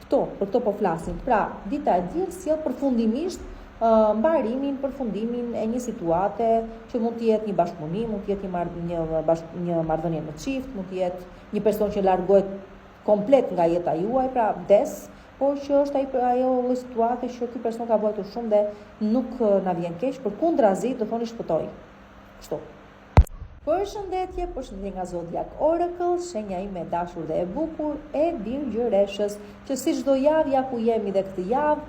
për këto po flasim. Pra, dita e diel sjell përfundimisht mbarimin, përfundimin e një situate që mund të jetë një bashkëpunim, mund të jetë një marrëdhënie me çift, mund të jetë një person që largohet komplet nga jeta juaj, pra vdes, por që është ajo situate që ky person ka vuajtur shumë dhe nuk na vjen keq, përkundrazi do thoni shpëtoi. Kështu. Përshëndetje nga Zodiac Oracle, shenja ime e dashur dhe e bukur e Virgjëreshës, që si çdo javë ja ku jemi dhe këtë javë,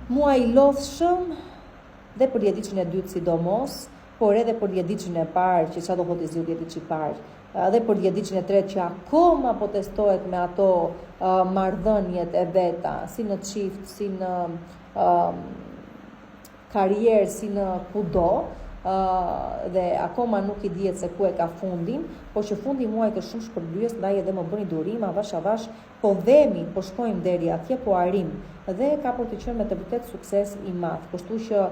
muaj i lodhshëm dhe për dhjetëçin e dytë sidomos, por edhe për dhjetëçin e parë, që çfarë do thotë dhjetëçi i parë, dhe për dhjetëçin e tretë që akoma po testohet me ato marrëdhëniet e veta, si në çift, si në karrierë, si në kudo, dhe akoma nuk i dihet se ku e ka fundin, por që fundi i muajit është shumë shpërbyes, ndaj edhe më bëni durim avash po vemi, po shkojmë deri atje, po arrim dhe ka për të qenë me të vërtet sukses i madh. Kështu që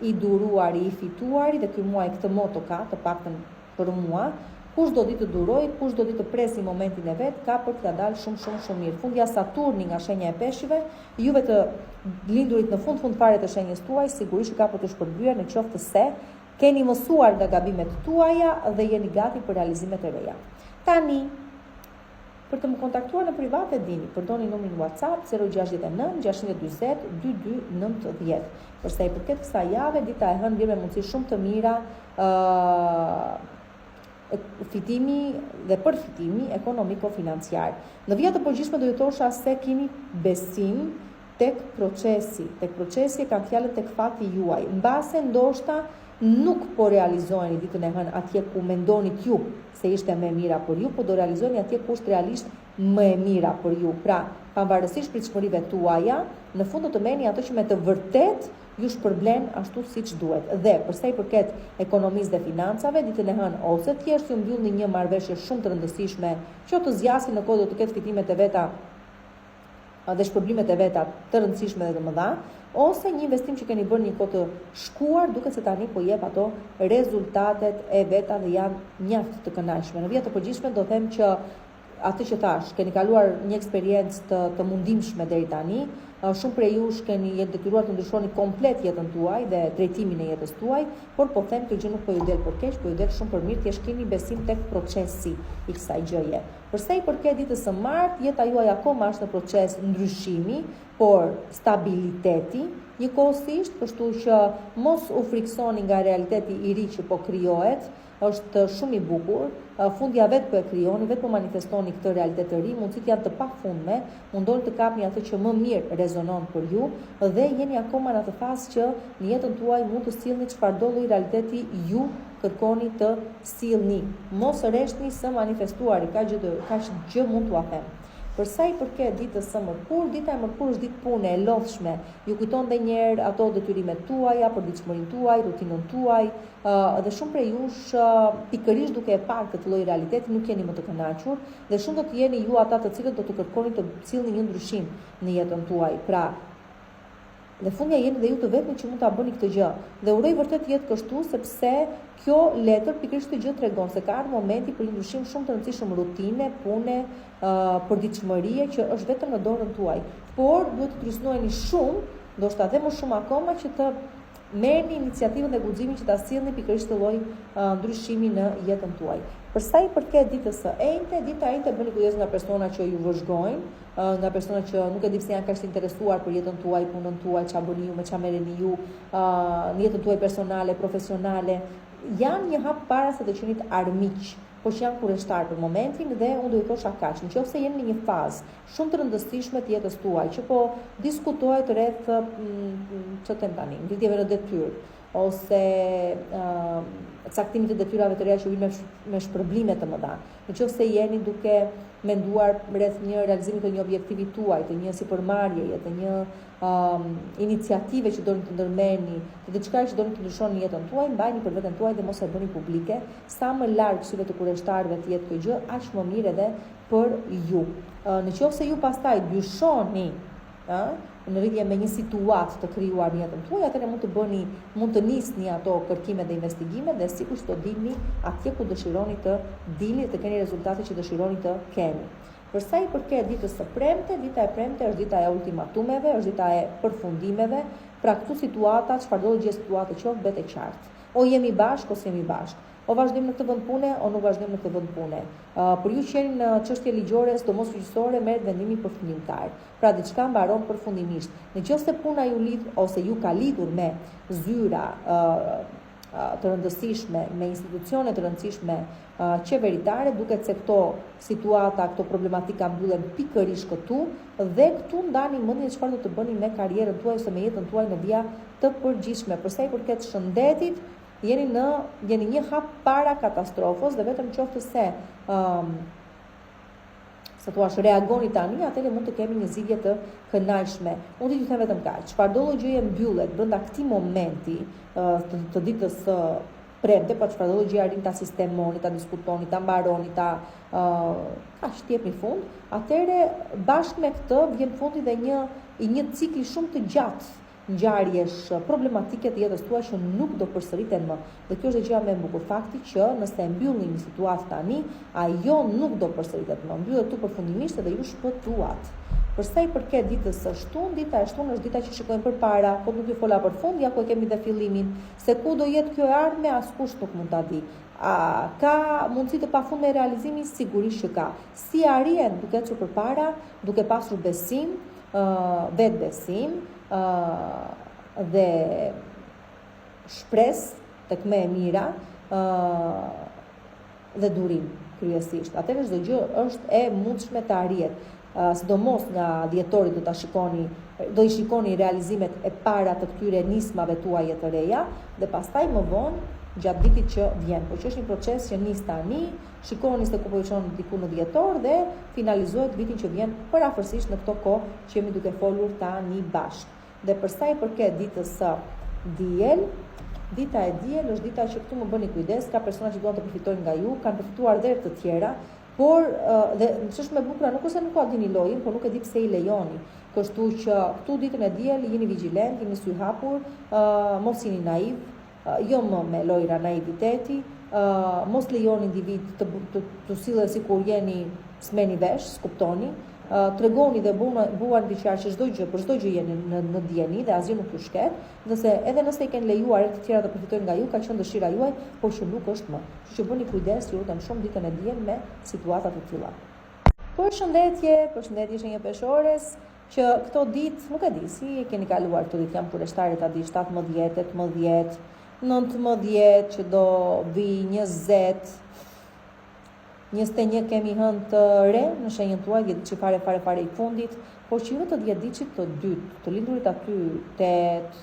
i duruari, i fituari, dhe ky muaj këtë moto ka, të paktën për mua, kush do ditë të duroj, kush do ditë të presi momentin e vet, ka për t'ia dalë shumë mirë. Fundja Saturni nga shenja e peshqive, juve të lindurit në fund fare të shenjës tuaj, sigurisht ka për të shpërbyer në qoftë se keni mësuar nga gabimet tuaja dhe jeni gati për realizimet e reja. Tani, për të më kontaktuar në privat e dini, përdoni numrin WhatsApp 069 640 2290. Përsa i përket kësaj jave, dita e hënë vjen me mundësi shumë të mira fitimi dhe përfitimi ekonomiko-financiar. Në vija të përgjithshme do ju thosha se keni besim tek procesi e kanë fjalët tek fati juaj. Mbase ndoshta nuk po realizojeni ditën e hënë atje ku mendonit ju se ishte më e mira për ju, po do realizojeni atje ku është realisht më e mira për ju. Pra, pavarësisht pritshmërive tuaja, në fund do të merrni ato që me të vërtet ju shpërblen ashtu siç duhet. Dhe përsa i përket ekonomisë dhe financave, ditën e hënë ose thjesht ju mbyllni një marrëveshje shumë të rëndësishme, që të zgjasë në kohë do të ketë fitimet e veta dhe shpërblimet e veta të rëndësishme dhe të mëdha, ose një investim që keni bërë një kohë të shkuar, duke se tani po jep ato rezultatet e veta dhe janë mjaft të kënaqshme. Në vija të përgjithshme do them që atë që thash, keni kaluar një eksperiencë të mundimshme deri tani, shumë prej jush keni detyruar të ndryshoni komplet jetën tuaj dhe drejtimin e jetës tuaj, por po them kjo gjë nuk po ju del për keq, po ju del shumë për mirë, thjesht keni besim tek procesi i kësaj gjëje. Përsa i përket ditës së martë, jeta juaj akoma është në proces ndryshimi, por stabiliteti njëkohësisht, kështu që mos u friksoni nga realiteti i ri që po krijohet, është shumë i bukur, fundja vetë po e krijoni, vetë po manifestoni këtë realitet të ri, mundësit janë të pafundme, mundoni të kapni atë që më mirë rezonon për ju dhe jeni akoma në atë fazë që në jetën tuaj mund të sillni çfarëdo lloj realiteti ju kërkoni të sillni. Mos rreshtni së manifestuari, ka gjë mund t'ua them. Përsa i përket ditës së mërkurë, dita e mërkurë është ditë pune e lodhshme. Ju kujton edhe një herë ato detyrimet tuaja, përditshmërinë tuaj, rutinën tuaj, dhe shumë prej jush pikërisht duke e parë këtë lloj realiteti nuk jeni më të kënaqur dhe shumë do të jeni ju ata të cilët do të kërkoni të sillni një ndryshim në jetën tuaj. Pra, dhe fundja jeni dhe ju të vetmi që mund ta bëni këtë gjë. Dhe uroj vërtet jetë kështu, sepse kjo letër pikërisht këtë gjë tregon se ka ardhur momenti për një ndryshim shumë të rëndësishëm rutine, pune, përditshmërie që është vetëm në dorën tuaj. Por duhet të trysnoheni shumë, ndoshta edhe më shumë akoma, që të merrni iniciativën dhe guximin që ta sillni pikërisht të lloj ndryshimi në jetën tuaj. Përsa i përket ditës së enjte, dita e enjte bëni kujdes nga persona që ju vëzhgojnë, nga persona që nuk e di pse janë kaq të interesuar për jetën tuaj, punën tuaj, ç'a bëni ju, me ç'a merreni ju, në jetën tuaj personale, profesionale. Janë një hap para se të qenit armiq, por që janë kurreshtar për momentin dhe unë do ju thosha kaq. Nëse jeni në një fazë shumë të rëndësishme të jetës tuaj, që po diskutohet rreth ç'të them tani, ngritjeve në detyrë ose caktimit të detyrave të reja që vijnë me shpërblime të mëdha. Nëse jeni duke menduar rreth një realizimi të një objektivi tuaj, të një sipërmarrjeje, të një iniciative që doni të ndërmerrni, të diçka që doni të ndryshoni në jetën tuaj, mbajini për veten tuaj dhe mos e bëni publike. Sa më larg syve të kurreshtarëve të jetë kjo gjë, aq më mirë edhe për ju. Në qoftë se ju pastaj dyshoni, në lidhje me një situatë të krijuar në jetën tuaj, atëherë mund të nisni ato kërkime dhe investigime dhe sikur të dilni atje ku dëshironi të dilni, të keni rezultatet që dëshironi të keni. Për sa i përket ditës së premte, dita e premte është dita e ultimatumeve, është dita e përfundimeve. Pra këtu situata, çfarëdo gjë situate qoftë, bëhet e qartë. O jemi bashkë ose jemi bashkë. O vazhdojmë në këtë vend pune, o nuk vazhdojmë në këtë vend pune. Për ju që jeni në çështje ligjore, sidomos fuqësore, merret vendimi përfundimtar. Pra diçka mbaron përfundimisht. Nëse puna ju lidh ose ju ka lidhur me zyra të rëndësishme, me institucione të rëndësishme qeveritare, duket se këto situata, këto problematika mbyllen pikërisht këtu dhe këtu ndani mendjen çfarë do të bëni me karrierën tuaj ose me jetën tuaj në vija të përgjithshme. Përsa i përket shëndetit, jeni një hap para katastrofës dhe vetëm qoftë se reagoni tani, atëherë mund të kemi një zgjidhje të kënaqshme. Unë ju them vetëm kaq. Çfarëdo gjë mbyllet brenda këtij momenti të ditës së premte, po çfarëdo gjë arrin ta sistemoni, ta diskutoni, ta mbaroni, kaq t'jepni fund, atëherë bashkë me këtë vjen fundi dhe një cikli shumë të gjatë ngjarjesh problematike të jetës tuaj që nuk do përsëriten më. Dhe kjo është gjëja më e bukur, fakti që nëse mbyllni një situatë tani, ajo nuk do përsëritet më. Mbyllet tu përfundimisht dhe ju shpëtuat. Për sa i përket ditës së shtunë, dita e shtunë është dita që shikojmë përpara, po nuk ju fola për fund, ja ku e kemi dhe fillimin, se ku do jetë kjo e ardhme, askush nuk mund ta di. Ka mundësi të pafundme realizimi, sigurisht që ka. Si arrihen duke ecur përpara, duke pasur besim, vetbesim, dhe shpresë tek më e mira dhe durim kryesisht. Atëherë çdo gjë është e mundshme të arrihet. Sidomos nga dhjetorit do i shikoni realizimet e para të këtyre nismave tuaja të reja dhe pastaj më vonë gjatë vitit që vjen. Po që është një proces që nis tani, shikoni se ku po çon diku në dhjetor dhe finalizohet vitin që vjen parafërsisht në këto kohë që jemi duke folur tani bashkë. Dhe për sa i përket ditës së diel, dita e diel është dita që këtu më bëni kujdes, ka persona që duan të përfitojnë nga ju, kanë përfituar dhe të tjera, por dhe ç'është më e bukur nuk është se nuk ka dini lojën, por nuk e di pse i lejoni. Kështu që këtu ditën e diel jeni vigjilent, jeni sy hapur, mos jeni naiv, jo më me lojra naiviteti, mos lejoni individ të sillen sikur jeni s'meni vesh, s'kuptoni. Tregoni dhe buan diçka që për çdo gjë jeni në dieni dhe asgjë nuk ju shket, edhe nëse i kanë lejuar të tjera të përfitojnë nga ju, ka qenë dëshira juaj, por që nuk është më. Kështu që bëni kujdes, ju lutem shumë ditën e diel me situata të tilla. Përshëndetje shenjë peshores, që këto ditë nuk e di si e keni kaluar këto ditë, jam kurreshtare ta di 17, 18, 19 që do vi 20. 21 kemi hënë të re në shenjën tuaj, 10 ditë fare i fundit, por që ju të 10 ditë të dytë, të lindurit aty 8,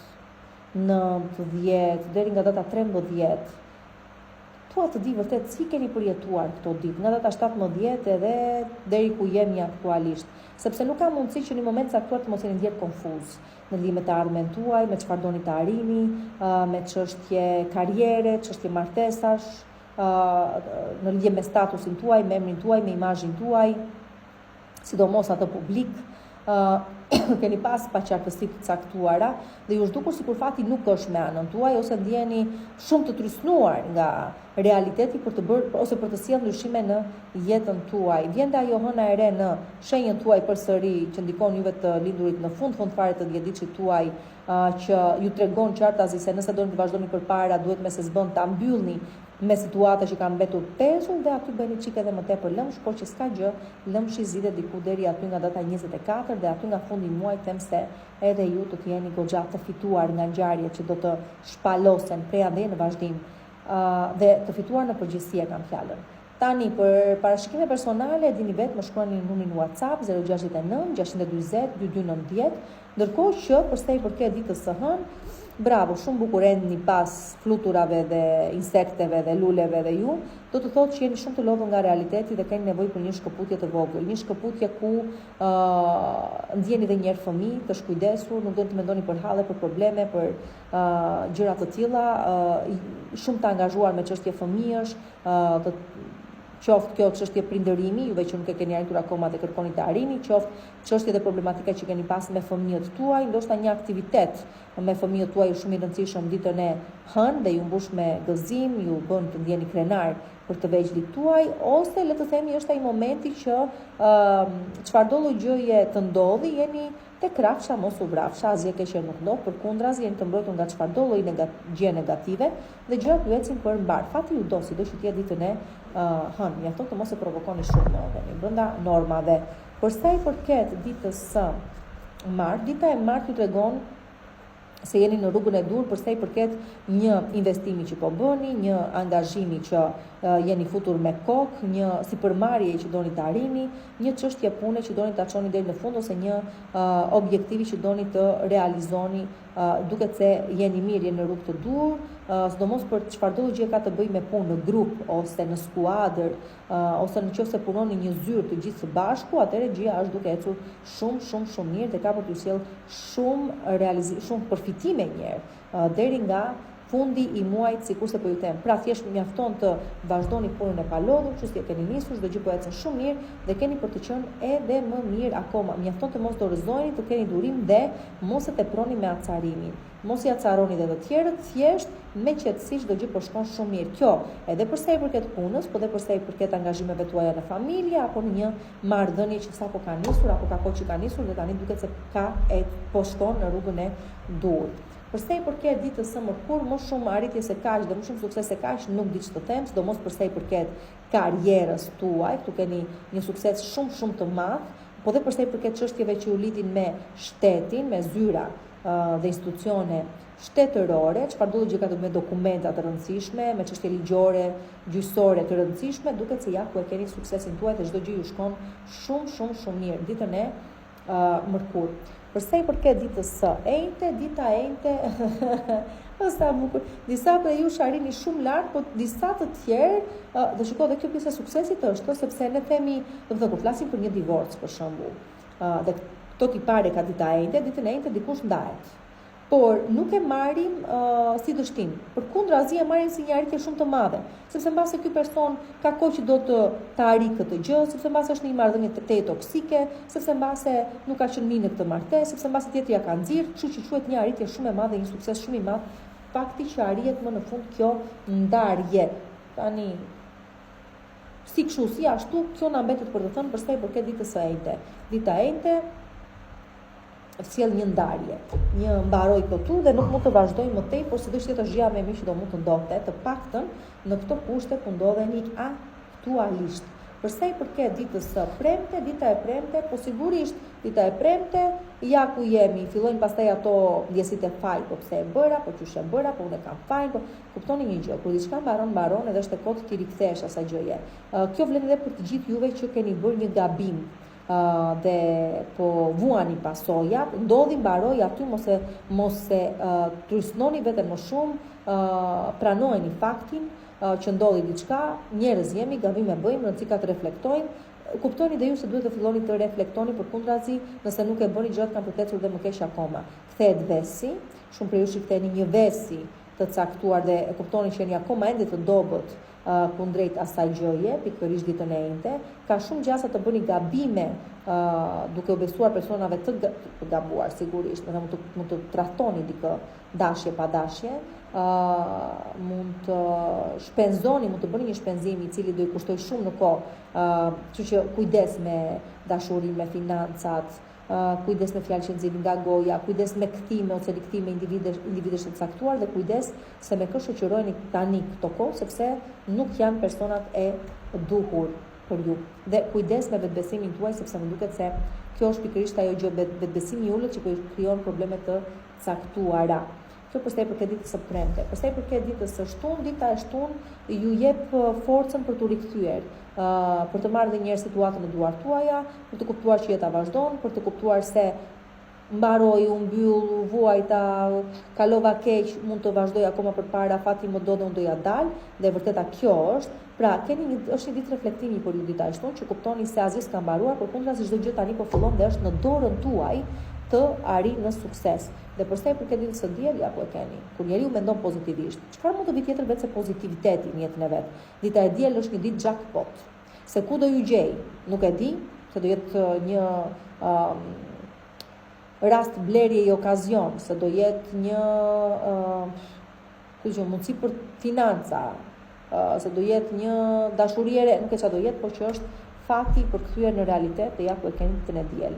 9, 10, deri nga data 13, tua të di vërtet si keni përjetuar këto ditë, nga data 17 edhe deri ku jemi aktualisht, sepse nuk ka mundësi që në moment caktuar të mos jeni ndjerë konfuz në lidhje me të ardhmen tuaj, me çfarë doni të arrini, me çështje karriere, çështje martesash, në lidhje me statusin tuaj, me emrin tuaj, me imazhin tuaj, sidomos atë publik, keni pas paqartësi të caktuara dhe ju është dukur sikur fati nuk është me anën tuaj ose ndjeni shumë të trysnuar nga realiteti për të bërë ose për të sjellë ndryshime në jetën tuaj. Vjen dhe ajo hëna e re në shenjën tuaj përsëri që ndikon juve të lindurit në fund fare të 10 ditësh tuaj, që ju tregon qartazi se nëse doni të vazhdoni përpara, duhet me se s'bën ta mbyllni me situata që kanë mbetur pesull dhe aty bëni çik edhe më tepër lëmsh, por që s'ka gjë, lëmshi zgjidhet diku deri aty nga data 24 dhe aty nga fundi i muajit them se edhe ju do të jeni goxha të fituar nga ngjarjet që do të shpalosen prej andej në vazhdim dhe të fituar në përgjithësi kam fjalën. Tani për parashikime personale dini vetë më shkruani në numrin WhatsApp 069 640 2290, ndërkohë që për sa i përket ditës së hënë bravo, shumë bukur endni pas fluturave dhe insekteve dhe luleve dhe ju, do të thotë që jeni shumë të lodhur nga realiteti dhe keni nevojë për një shkëputje të vogël, një shkëputje ku ndjeni dhe njerë fëmijë, të shkujdesur, nuk do të mendoni për halle, për probleme, për gjëra të tilla, shumë të angazhuar me çështje fëmijësh, qoftë kjo çështje prindërimi, juve që nuk e keni arritur akoma dhe kërkoni të arrini, qoftë çështje dhe problematika që keni pas me fëmijët tuaj, ndoshta një aktivitet me fëmijët tuaj shumë i rëndësishëm ditën e hënë dhe ju mbush me gëzim, ju bën të ndjeni krenar për të veçlit tuaj, ose le të themi është ai momenti që çfarëdo lloj gjëje të ndodhi, jeni te krafsha mos u vrafsha, asgjë keqe nuk ndodh, përkundrazi jeni të mbrojtur nga çfarëdo lloj gjë negative dhe gjërat ju ecin për mbar. Fati ju do, sido që t'ja ditën e hënë, mjafton të mos e provokoni shumë në brenda normave. Për sa i përket ditës së martë, dita e martë ju tregon se jeni në rrugën e dur për sa i përket një investimi që po bëni, një angazhimi që jeni futur me kokë, një sipërmarrje që doni të arrini, një çështje pune që doni ta çoni deri në fund ose një objektivi që doni të realizoni, duket se jeni mirë, jeni në rrugë të dur, sidomos për çfarëdo gjë ka të bëjë me punë në grup ose në skuadër, ose nëse punoni një zyrë të gjithë së bashku, atëherë gjëja është duke ecur shumë mirë dhe ka për t'ju sjell shumë përfitime njerë deri nga fundi i muajit, sikurse po ju them. Pra thjesht mjafton të vazhdoni punën e palodhur, që si e keni nisur, çdo gjë po ecën shumë mirë dhe keni për të qenë edhe më mirë akoma. Mjafton të mos dorëzojeni, të keni durim dhe mos e teproni me acarimin. Mos i acaroni dhe të tjerët, thjesht me qetësi çdo gjë po shkon shumë mirë. Kjo edhe për sa i përket punës, po edhe për sa i përket angazhimeve tuaja në familje apo në një marrëdhënie që sapo ka nisur apo ka kohë që ka nisur dhe tani duket se po shkon në rrugën e dur. Për sa i përket ditës së mërkurë, më shumë arritje se kaq dhe më shumë sukses se kaq nuk di ç'të them, sidomos për sa i përket karrierës tuaj, tu keni një sukses shumë të madh, po dhe për sa i përket çështjeve që u lidhin me shtetin, me zyra dhe institucione shtetërore, çfarëdo gjë ka të bëjë me dokumenta të rëndësishme, me çështje ligjore, gjyqësore të rëndësishme, duket se ja ku e keni suksesin tuaj dhe çdo gjë ju shkon shumë mirë ditën e mërkurë. Për sa i përket ditës së enjte, dita e enjte është bukur. Disa prej jush arrini shumë lart, po disa të tjerë, dhe shikoj dhe kjo pjesë e suksesit është, sepse ne themi, do kur flasim për një divorc për shembull, dhe këto tipare ka dita e enjte, ditën e enjte dikush ndahet. Por nuk e marrim si dështim. Përkundrazi e marrim si një arritje shumë të madhe, sepse mbase ky person ka kohë që do të arrijë këtë gjë, sepse mbase është në një marrëdhënie të toksike, sepse mbase nuk ka qenë mirë në këtë martesë, sepse mbase tjetri ja ka nxirr, kështu që quhet një arritje shumë e madhe, një sukses shumë i madh, fakti që arrihet më në fund kjo ndarje. Tani si kështu si ashtu, kjo na mbetet për të thënë për sa i përket ditës së enjte. Dita e enjte sjell një ndarje, një mbaroj këtu dhe nuk mund të vazhdoj më tej, por sidoqë tjetër gjëja më e mirë që do mund të ndodhte, të paktën në këto kushte ku ndodheni aktualisht. Për sa i përket ditës së premte, dita e premte, po sigurisht dita e premte, ja ku jemi, fillojnë pastaj ato ndjesitë e faj, po pse e bëra, po çush e bëra, po unë kam faj, po kuptoni një gjë, kur diçka mbaron edhe është e kohë ti rikthesh asaj gjëje. Kjo vlen edhe për të gjithë juve që keni bërë një gabim. Dhe po vuani pasojat, ndodhi mbaroj aty, mos e trysnoni veten më shumë, pranojeni faktin që ndodhi diçka, njerëz jemi, gabime bëjmë, rëndësi ka të reflektojmë, kuptoni dhe ju se duhet të filloni të reflektoni përkundrazi, nëse nuk e bëni gjërat kanë përkequr dhe më keq akoma. Kthehet vesi, shumë prej jush i ktheheni një vesi të caktuar dhe e kuptoni që jeni akoma ende të dobët kundrejt asaj gjëje, pikërisht ditën e enjte, ka shumë gjasa të bëni gabime duke u besuar personave të gabuar, sigurisht, mund të trahtoni dikë dashje pa dashje, mund të shpenzoni, mund të bëni një shpenzim i cili do i kushtoj shumë në kohë, kështu që kujdes me dashurinë, me financat, kujdes me fjalë që nxjerrin nga goja, kujdes me kthime ose riktime individesh të caktuar dhe kujdes se me kë shoqërojeni tani këto kohë, sepse nuk janë personat e duhur për ju. Dhe kujdes me vetbesimin tuaj, sepse më duket se kjo është pikërisht ajo gjë, vetbesimi i ulët që po ju krijon probleme të caktuara. Kjo për sa i përket ditës së premte. Për sa i përket ditës së shtunë, dita e shtunë ju jep forcën për t'u rikthyer, për të marrë edhe një herë situatën e duar tuaja, për të kuptuar që jeta vazhdon, për të kuptuar se mbaroi, u mbyll, u vuajta, kalova keq, mund të vazhdoj akoma përpara, fati më do dhe unë do ja dal, dhe vërteta kjo është. Pra, është një ditë reflektimi për ju dita e shtunë, që kuptoni se asgjë s'ka mbaruar, përkundrazi çdo gjë tani po fillon dhe është në dorën tuaj të arrijë në sukses. Dhe përsa i përket ditës së diel, ja ku e keni. Kur njeriu mendon pozitivisht, çfarë mund të vi tjetër vetë se pozitiviteti në jetën e vet. Dita e diel është një ditë jackpot. Se ku do ju gjej, nuk e di, se do jetë një rast blerje i okazion, se do jetë një mundësi për financa, se do jetë një dashuriere, nuk e qa do jetë, por që është fati për kthyer në realitet dhe ja ku e keni ditën e diel.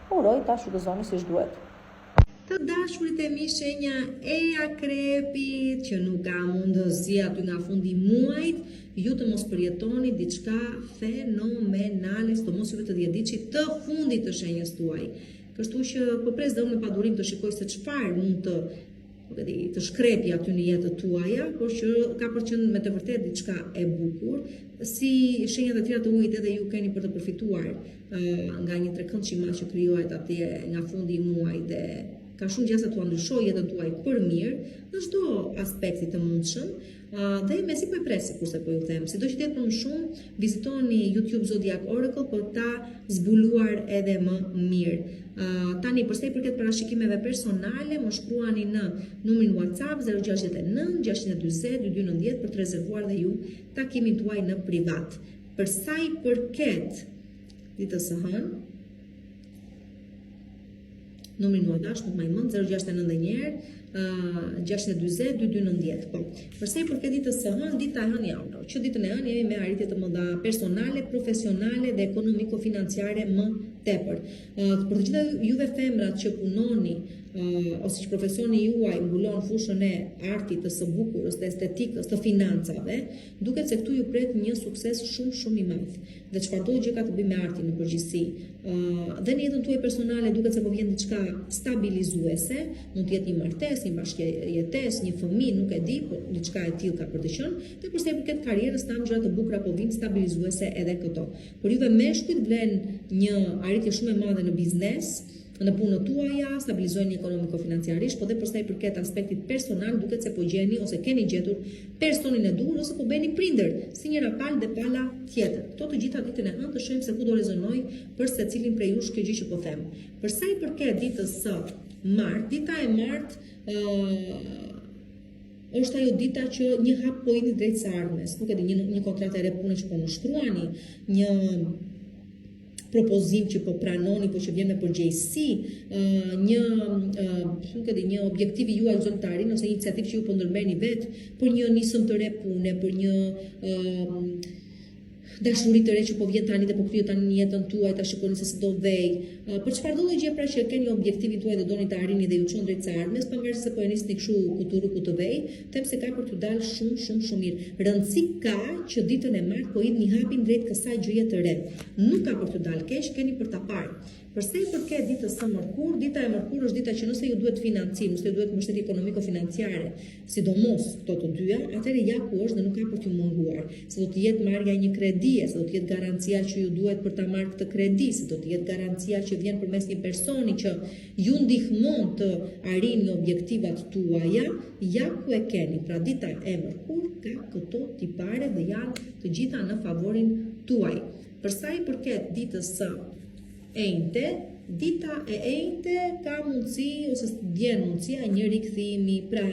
Uroj ta shfrytëzoni siç duhet. Të dashurit e mi, shenja e akrepit që nuk ka mundësi aty nga fundi muajit, ju të mos përjetoni diçka fenomenale, sidomos juve të 10 ditësh të fundit të shenjës tuaj. Kështu që po pres dhe unë me padurim të shikoj se çfarë mund të shkrepi aty në jetën tuaja, por që ka për qenë me të vërtetë diçka e bukur, si shenjat e tjera të muajit edhe ju keni për të përfituar nga një trekënd që që krijohet atje nga fundi i muajit dhe ka shumë gjasa të ndryshoj jetën tuaj për mirë në çdo aspekti të mundshëm. Dhe mesi po e presi kurse po ju them, sido që tjetë për më shumë, vizitoni YouTube Zodiac Oracle për ta zbuluar edhe më mirë. Tani përsa i përket parashikimeve personale, më shkruani në numrin WhatsApp 069 620 2290 për të rezervuar dhe ju takimin tuaj në privat. Përsa i përket ditës së hënë, numrin WhatsApp nuk më mend 069 620 2290. Po. Përsa i përket ditës së hënë, dita e hënë janë, që ditën e hënë jemi me arritje të mëdha personale, profesionale dhe ekonomiko-financiare më tepër. Për të gjitha juve femrat që punoni ose që profesioni juaj mbulon fushën e artit, të së bukurës, të estetikës, të financave, duket se këtu ju pret një sukses shumë i madh. Dhe çfarëdo gjë ka të bëjë me artin në përgjithësi. Dhe në jetën tuaj personale duket se po vjen diçka stabilizuese, mund të jetë një martesë, një bashkëjetesë, një fëmijë, nuk e di, por diçka e tillë ka për të qenë. Dhe përsa i përket karrierës, tam gjëra të bukura po vijnë stabilizuese edhe këto. Por juve meshkujt vlen një arritje shumë e madhe në biznes, në punën tuaja, stabilizojeni ekonomiko-financiarisht, po dhe përsa i përket aspektit personal, duket se po gjeni ose keni gjetur personin e duhur ose po bëni prindër, si një rapal dhe pala tjetër. Këto të gjitha ditën e hënë të shohim se ku do rezonoj për secilin prej jush kjo gjë që po them. Përsa i përket ditës së martë, dita e martë është ajo dita që një hap po jeni drejt së ardhmes, nuk e di, një kontratë e re pune që po në shkruani, një propozim që po pranoni, po që vjen me përgjegjësi, një objektivi juaj zontarin ose iniciativë që ju po ndërmerrni vetë për një nisëm të re pune, për një dashuri të re që po vjen tani dhe po kthyer tani në jetën tuaj, ta shikoni se si do vej. Për çfarëdo gjë pra që keni objektivin tuaj dhe doni ta arrini dhe ju çon drejt së ardhmes, pavarësisht se po e nisni kështu kuturu ku të vej, them se ka për t'ju dalë shumë mirë. Rëndësi ka që ditën e martë po jeni një hapin drejt kësaj gjëje të re. Nuk ka për t'ju dalë keq, keni për ta parë. Përsa i përket ditës së mërkur, dita e mërkur është dita që nëse ju duhet financim, nëse ju duhet mbështetje ekonomiko-financiare, sidomos këto të dyja, atëherë ja ku është dhe nuk ka për t'ju munguar. Se do të jetë marrja një kredie, se do të jetë garancia që ju duhet për ta marrë këtë kredi, se do të jetë garancia që vjen përmes një personi që ju ndihmon të arrini objektivat tuaja, ja ku e keni. Pra dita e mërkur ka këto tipare dhe janë të gjitha në favorin tuaj. Përsa i përket ditës së ejnëte, dita e ejnëte ka mundësi ose vjen mundësia një rikthimi, pra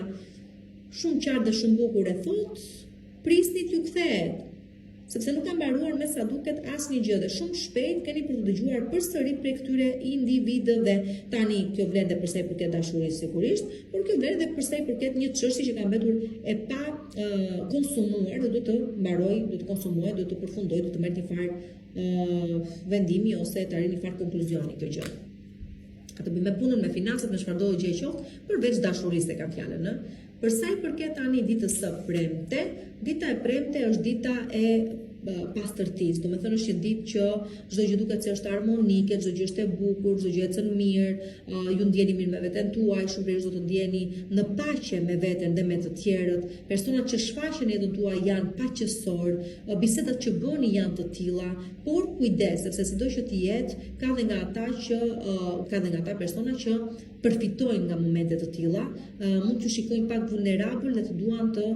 shumë qartë dhe shumë bukur e thot, prisni t'ju kthehet, sepse nuk ka mbaruar me sa duket asnjë gjë dhe shumë shpejt keni për të dëgjuar përsëri prej këtyre individëve. Tani kjo vlen edhe përsa i përket dashurisë sigurisht, por kjo vlen edhe përsa i përket një çështje që ka mbetur e pa konsumuar dhe duhet të mbaroj, duhet të konsumohet, duhet të përfundoj, duhet të merret një farë vendimi ose të arrijë një farë konkluzioni kjo gjë. Ka të bëjë me punën, me financat, me çfarëdo gjë e qoftë, përveç dashurisë e kam fjalën, Përsa i përket tani ditës së premte, dita e premte është dita e pastërtisë. Do me thënë është një ditë që çdo gjë duket se është harmonike, çdo gjë është e bukur, çdo gjë ecën mirë, ju ndjeni mirë me veten tuaj, shpesher do të ndjeni në paqe me veten dhe me të tjerët. Personat që shfaqen në jetën tuaj janë paqësor, bisedat që bëni janë të tilla, por kujdes, sepse sido që të jetë, ka dhe nga ata persona që përfitojnë nga momente të tilla, mund të shikojnë pak vulnerabël dhe të duan të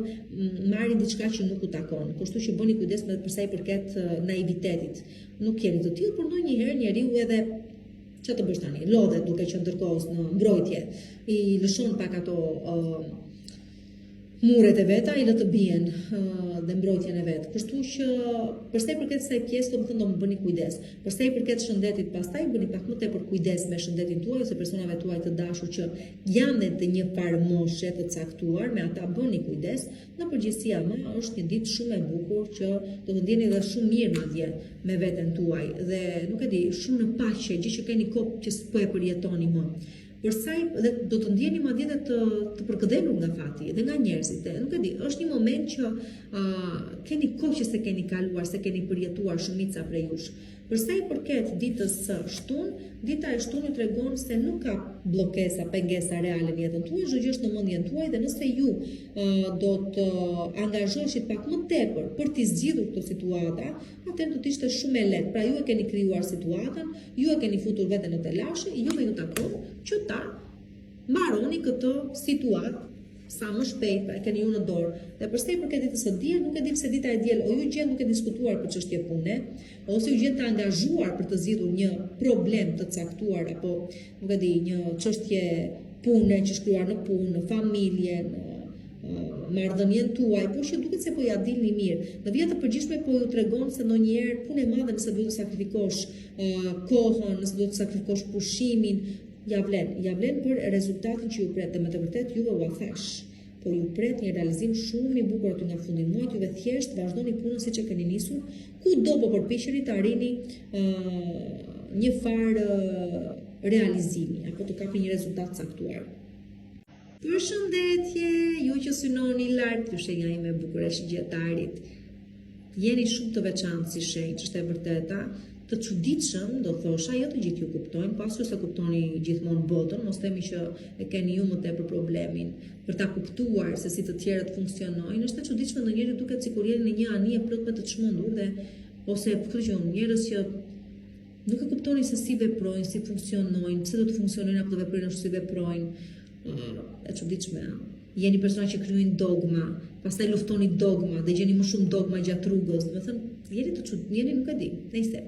marrin diçka që nuk u takon. Kështu që bëni kujdes me për sa i përket naivitetit. Nuk jeni të tillë, por ndonjëherë njeriu edhe ç'a të bësh tani, lodhet duke qenë ndërkohës në mbrojtje, i lëshon pak ato muret e veta i lë të bien dhe mbrojtjen e vet. Kështu që përsa i përket kësaj pjesë, domethënë do më bëni kujdes. Përsa i përket shëndetit, pastaj bëni pak më tepër kujdes me shëndetin tuaj ose personave tuaj të dashur që janë të një farë moshe të caktuar, me ata bëni kujdes. Në përgjithësi ama është një ditë shumë e bukur që do të ndjeni edhe shumë mirë madje me veten tuaj dhe nuk e di, shumë në paqe, gjë që keni kohë që s'po e përjetoni më. Dhe do të ndjeni madje edhe të përkëdhelur nga fati dhe nga njerëzit. Nuk e di, është një moment që keni kohë që se keni kaluar, se keni përjetuar shumica prej jush. Përsa i përket ditës së shtunë, dita e shtunë ju tregon se nuk ka bllokesa, pengesa reale në jetën tuaj, çdo gjë është në mendjen tuaj dhe nëse ju do të angazhoheshit pak më tepër për t'i zgjidhur këtë situatë, atëherë do të ishte shumë e lehtë. Pra ju e keni krijuar situatën, ju e keni futur veten në telashe, juve ju takon që ta mbaroni këtë situatë sa më shpejt, pra e keni ju në dorë. Dhe përsa i përket ditës së diel, nuk e di pse dita e diel o ju gjen duke diskutuar për çështje pune, ose ju gjen të angazhuar për të zgjidhur një problem të caktuar apo nuk e di, një çështje pune që shkruar në punë, në familje, në marrëdhënien tuaj, por që duket se po ja dilni mirë. Në vija të përgjithshme po ju tregon se ndonjëherë punë e madhe nëse duhet të sakrifikosh kohën, nëse duhet të sakrifikosh pushimin, ja vlen për rezultatin që ju pret dhe me të vërtet juve u afesh. Po ju pret një realizim shumë i bukur aty nga fundi muajit, juve thjesht vazhdoni punën siç e keni nisur, kudo po përpiqeni të arrini një farë realizimi apo të kapni një rezultat caktuar. Përshëndetje, ju që synoni lart, ju shenja ime e bukur e shigjetarit. Jeni shumë të veçantë si shenjë, ç'është e vërteta. Të çuditshëm, do thosha, jo të gjithë ju kuptojnë, pasu se kuptoni gjithmonë botën, mos themi që e keni ju më tepër problemin për ta kuptuar se si të tjerët funksionojnë. Është e çuditshme ndonjëherë duket sikur jeni në një anije plot me të çmendur dhe ose njerëz që nuk e kuptonin se si veprojnë, si funksionojnë, pse do të funksionojnë apo do veprojnë ashtu si veprojnë. E çuditshme. Jeni persona që kryejnë dogma, pastaj luftoni dogma dhe gjeni më shumë dogma gjatë rrugës. Do të thënë, jeni nuk e di. Nëse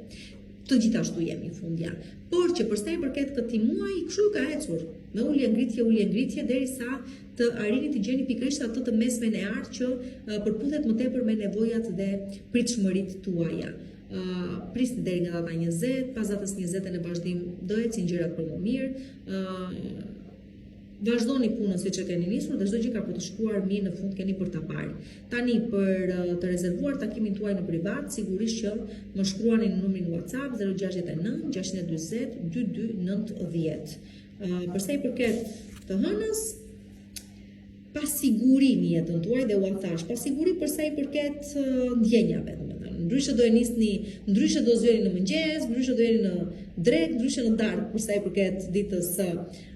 të gjithashtu jemi fundja. Por që përsa i përket këtij muaji, kështu ka ecur. Me ulje ngritje derisa të arrini të gjeni pikërisht atë të mesmen e art që përputhet më tepër me nevojat dhe pritshmëritë tuaja. Prisni deri nga data 20, pas datës 20 në vazhdim do ecin gjërat për më mirë. Vazhdoni punën siç e keni nisur dhe çdo gjë ka për të shkuar mirë në fund keni për ta parë. Tani për të rezervuar takimin tuaj në privat, sigurisht që më shkruani në numrin WhatsApp 069 640 2290. Përsa i përket të hënës, pasiguri në jetën tuaj dhe u thash, pasiguri përsa i përket ndjenjave, domethënë. Ndryshe do e nisni, ndryshe do zgjoni në mëngjes, ndryshe do jeni në drekë, ndryshe në darkë, përsa i përket ditës së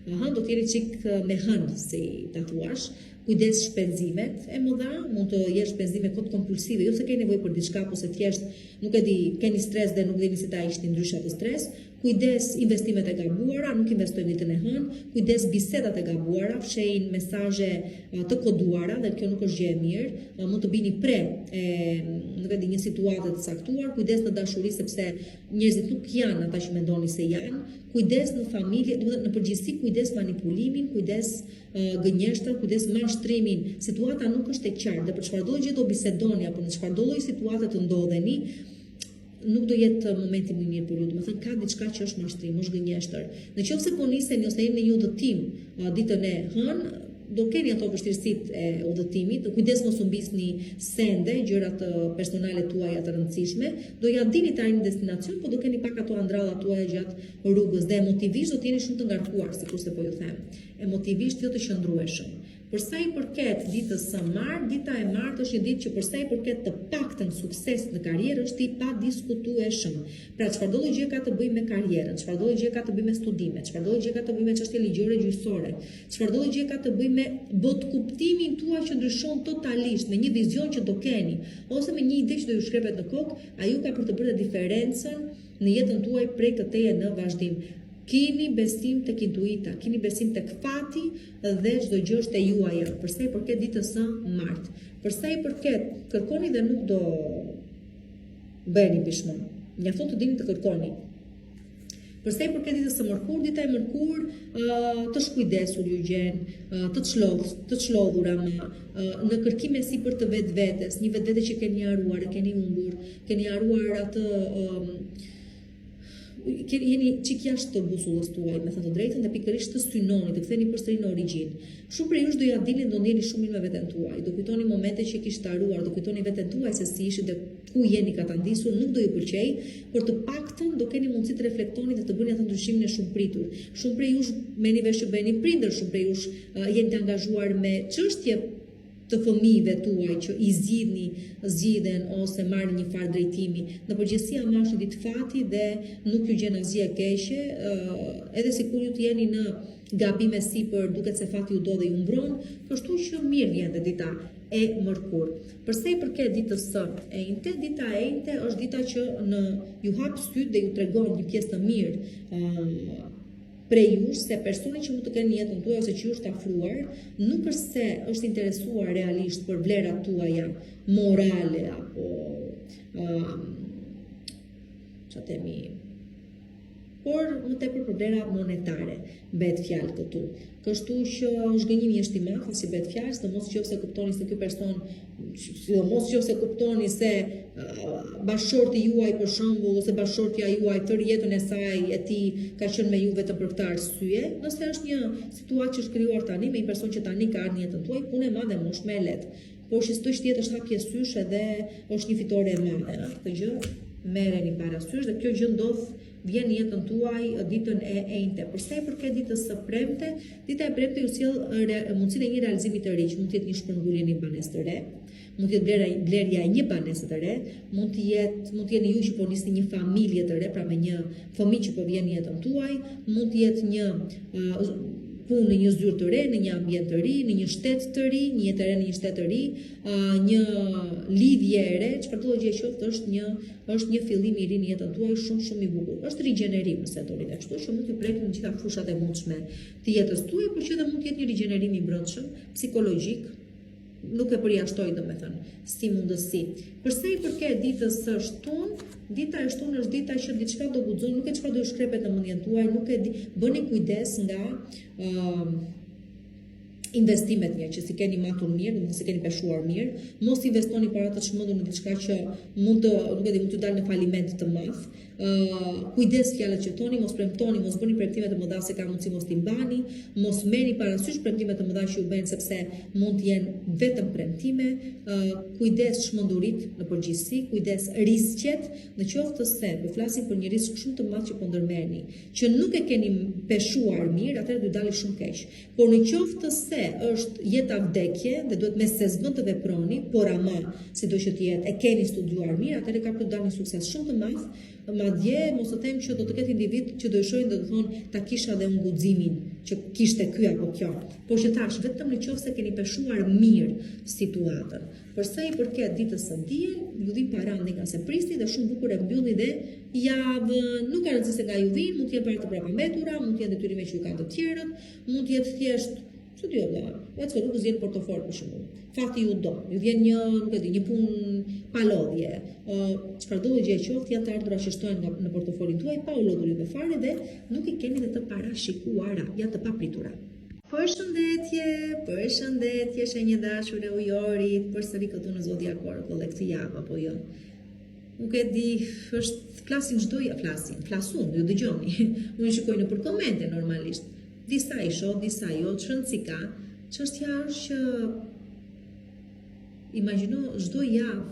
do të jeni çik me hënë, si ta thuash. Kujdes shpenzimet e mëdha, mund të jesh shpenzime kot kompulsive, jo se keni nevojë për diçka, apo se thjesht nuk e di, keni stres dhe nuk dini si ta hiqni ndryshe atë stres. Kujdes investimet e gabuara, nuk investojnë ditën e hënë. Kujdes bisedat e gabuara, fshehin mesazhe të koduara dhe kjo nuk është gjë e mirë. Mund të bini nuk e di, një situatë të caktuar. Kujdes në dashuri sepse njerëzit nuk janë ata që mendoni se janë. Kujdes në familje, në përgjithësi kujdes manipulimin, kujdes gënjeshtra, kujdes mashtrimin. Situata nuk është e qartë dhe për çfarëdo gjë do bisedoni apo në çfarëdo lloj situate të ndodheni, nuk do jetë momenti më i mirë për ju. Domethënë ka diçka që është mashtrim, është gënjeshtër. Nëse po niseni ose jeni në një udhëtim ditën e hënë, do keni ato vështirësitë e udhëtimit. Kujdes mos u mbisni sende, gjërat personale tuaja të rëndësishme. Do ja dini të arrini destinacion, por do keni pak ato andrallat tuaja gjatë rrugës dhe emotivisht do të jeni shumë të ngarkuar, sikurse po ju them. Emotivisht jo të qëndrueshëm. Përsa i përket ditës së martë, dita e martë është një ditë që përsa i përket të paktën sukses në karrierë është i padiskutueshëm. Pra çfarëdo lloj gjë ka të bëjë me karrierën, çfarëdo lloj gjë ka të bëjë me studimet, çfarëdo lloj gjë ka të bëjë me çështje ligjore gjyqësore, çfarëdo lloj gjë ka të bëjë me botkuptimin tuaj që ndryshon totalisht, me një vizion që do keni, ose me një ide që do ju shkrepet në kokë, ajo ka për të bërë diferencën në jetën tuaj prej këteje në vazhdim. Keni besim tek intuita, keni besim tek fati dhe çdo gjë është e juaja. Për sa i përket ditës së martë, për sa i përket kërkoni dhe nuk do bëheni bishmon. Mjafton të dini të kërkoni. Për sa i përket ditës së mërkur, dita e mërkur të shkujdesur ju gjen, të çlodhur ama në kërkime sipër të vetvetes, një vetvete që keni haruar, e keni humbur, keni haruar atë jeni çik jashtë të busullës tuaj, me thënë të drejtën, dhe pikërisht të synoni, të ktheni përsëri në origjinë. Shumë prej jush do ja dini, do ndjeni shumë mirë me veten tuaj, do kujtoni momente që kishte haruar, do kujtoni veten tuaj se si ishit dhe ku jeni ka ta ndisur, nuk do ju pëlqej, por të paktën do keni mundësi të reflektoni dhe të bëni atë ndryshimin e shumë pritur. Shumë prej jush merrni vesh që bëheni prindër, shumë prej jush jeni të angazhuar me çështje të fëmijëve tuaj që i zgjidhen ose marrin një farë drejtimi. Në përgjithësi ama është ditë fati dhe nuk ju gjen asgjë e keqe, edhe sikur ju të jeni në gabime sipër, duket se fati ju do dhe ju mbron, kështu që mirë vjen dhe dita e mërkur. Për sa i përket ditës së enjte, dita e enjte është dita që ju hap syt dhe ju tregon një pjesë të mirë prej jush se personi që mund të kenë në jetën tuaj ose që ju është afruar, nuk është se është interesuar realisht për vlerat tuaja morale apo çfarë themi, por më tepër për vlera monetare bëhet fjalë këtu. Kështu që zhgënjimi është i madh si bëhet fjalë, sidomos nëse kuptoni se ky person, sidomos nëse kuptoni se bashkëshorti juaj për shembull ose bashkëshortja juaj tërë jetën e saj e tij ka qenë me ju vetëm për këtë arsye, nëse është një situatë që është krijuar tani me një person që tani ka ardhur në jetën tuaj, punë e madhe mosh më e lehtë. Por që çdo tjetër është hapje sysh edhe është një fitore e madhe. Këtë gjë merreni parasysh dhe kjo gjë ndodh vjen në jetën tuaj ditën e enjte. Për sa i përket ditës së premte, dita e premte ju sjell mundësinë e një realizimi të ri, që mund të jetë një shpërngulje në një banesë të re, mund të jetë blerja e një banese të re, mund të jeni ju që po nisni një familje të re, pra me një fëmijë që po vjen në jetën tuaj, mund të jetë një punë në një zyrë të re, në një ambient të ri, në një shtet të ri, një jetë e re në një shtet të ri, një lidhje e re, çfarëdo gjë qoftë është një fillim i ri në jetën tuaj shumë i bukur. Është rigjenerim nëse doni, kështu që mund të prekim në gjitha fushat e mundshme të jetës tuaj, por që edhe mund të jetë një rigjenerim i brendshëm, psikologjik, nuk e përjashtoj domethënë si mundësi. Për sa i përket ditës së shtunë, dita e shtunë është dita që diçka do guxon, nuk e çfarë do ju shkrepet në mendjen tuaj, nuk e di, bëni kujdes nga investimet që si keni matur mirë, si keni peshuar mirë, mos investoni para të çmendur në diçka që mund të dalë në faliment të madh. Kujdes fjalët që thoni, mos premtoni, mos bëni premtime të mëdha se ka mundësi mos t'i mbani, mos merrni parasysh premtime të mëdha që ju bëjnë sepse mund të jenë vetëm premtime. Kujdes çmendurit në përgjithësi, kujdes riskjet, në qoftë se po flasim për një risk shumë të madh që po ndërmerrni, që nuk e keni peshuar mirë, atëherë do dalë shumë keq. Por në qoftë se është jeta vdekje dhe duhet me sezgën të veproni, por ama sido që të jetë e keni studiuar mirë, atëherë ka për të dalë një sukses shumë të madh. Madje mos të them që do të ketë individ që do i shohin dhe do thonë ta kisha dhe unë guximin që kishte ky apo kjo. Por që thash vetëm në qoftë se keni peshuar mirë situatën. Për sa i përket ditës së diel, ju vin parandi nga se prisni dhe shumë bukur e mbylli dhe javën, nuk ka rëndësi se nga ju vin, mund të jenë para të prapambetura, mund të jenë detyrime që ju kanë të tjerët, mund të jetë thjesht vetë rrugës vjen portofol për shembull. Fati ju do, ju vjen një punë pa lodhje. Çfarëdo gjë qoftë, janë të ardhurat që shtohen në portofolin tuaj pa u lodhur juve fare dhe nuk i keni dhe të parashikuara, janë të papritura. Përshëndetje, shenjë dashur e ujorit, përsëri këtu në Zodiakor kolle këtë javë apo jo. Nuk e di, flasun, ju dëgjoni. Unë shikoj në për komente normalisht. Disa i shoh, disa jo, çrëndsi ka. Çështja është që imagjino çdo javë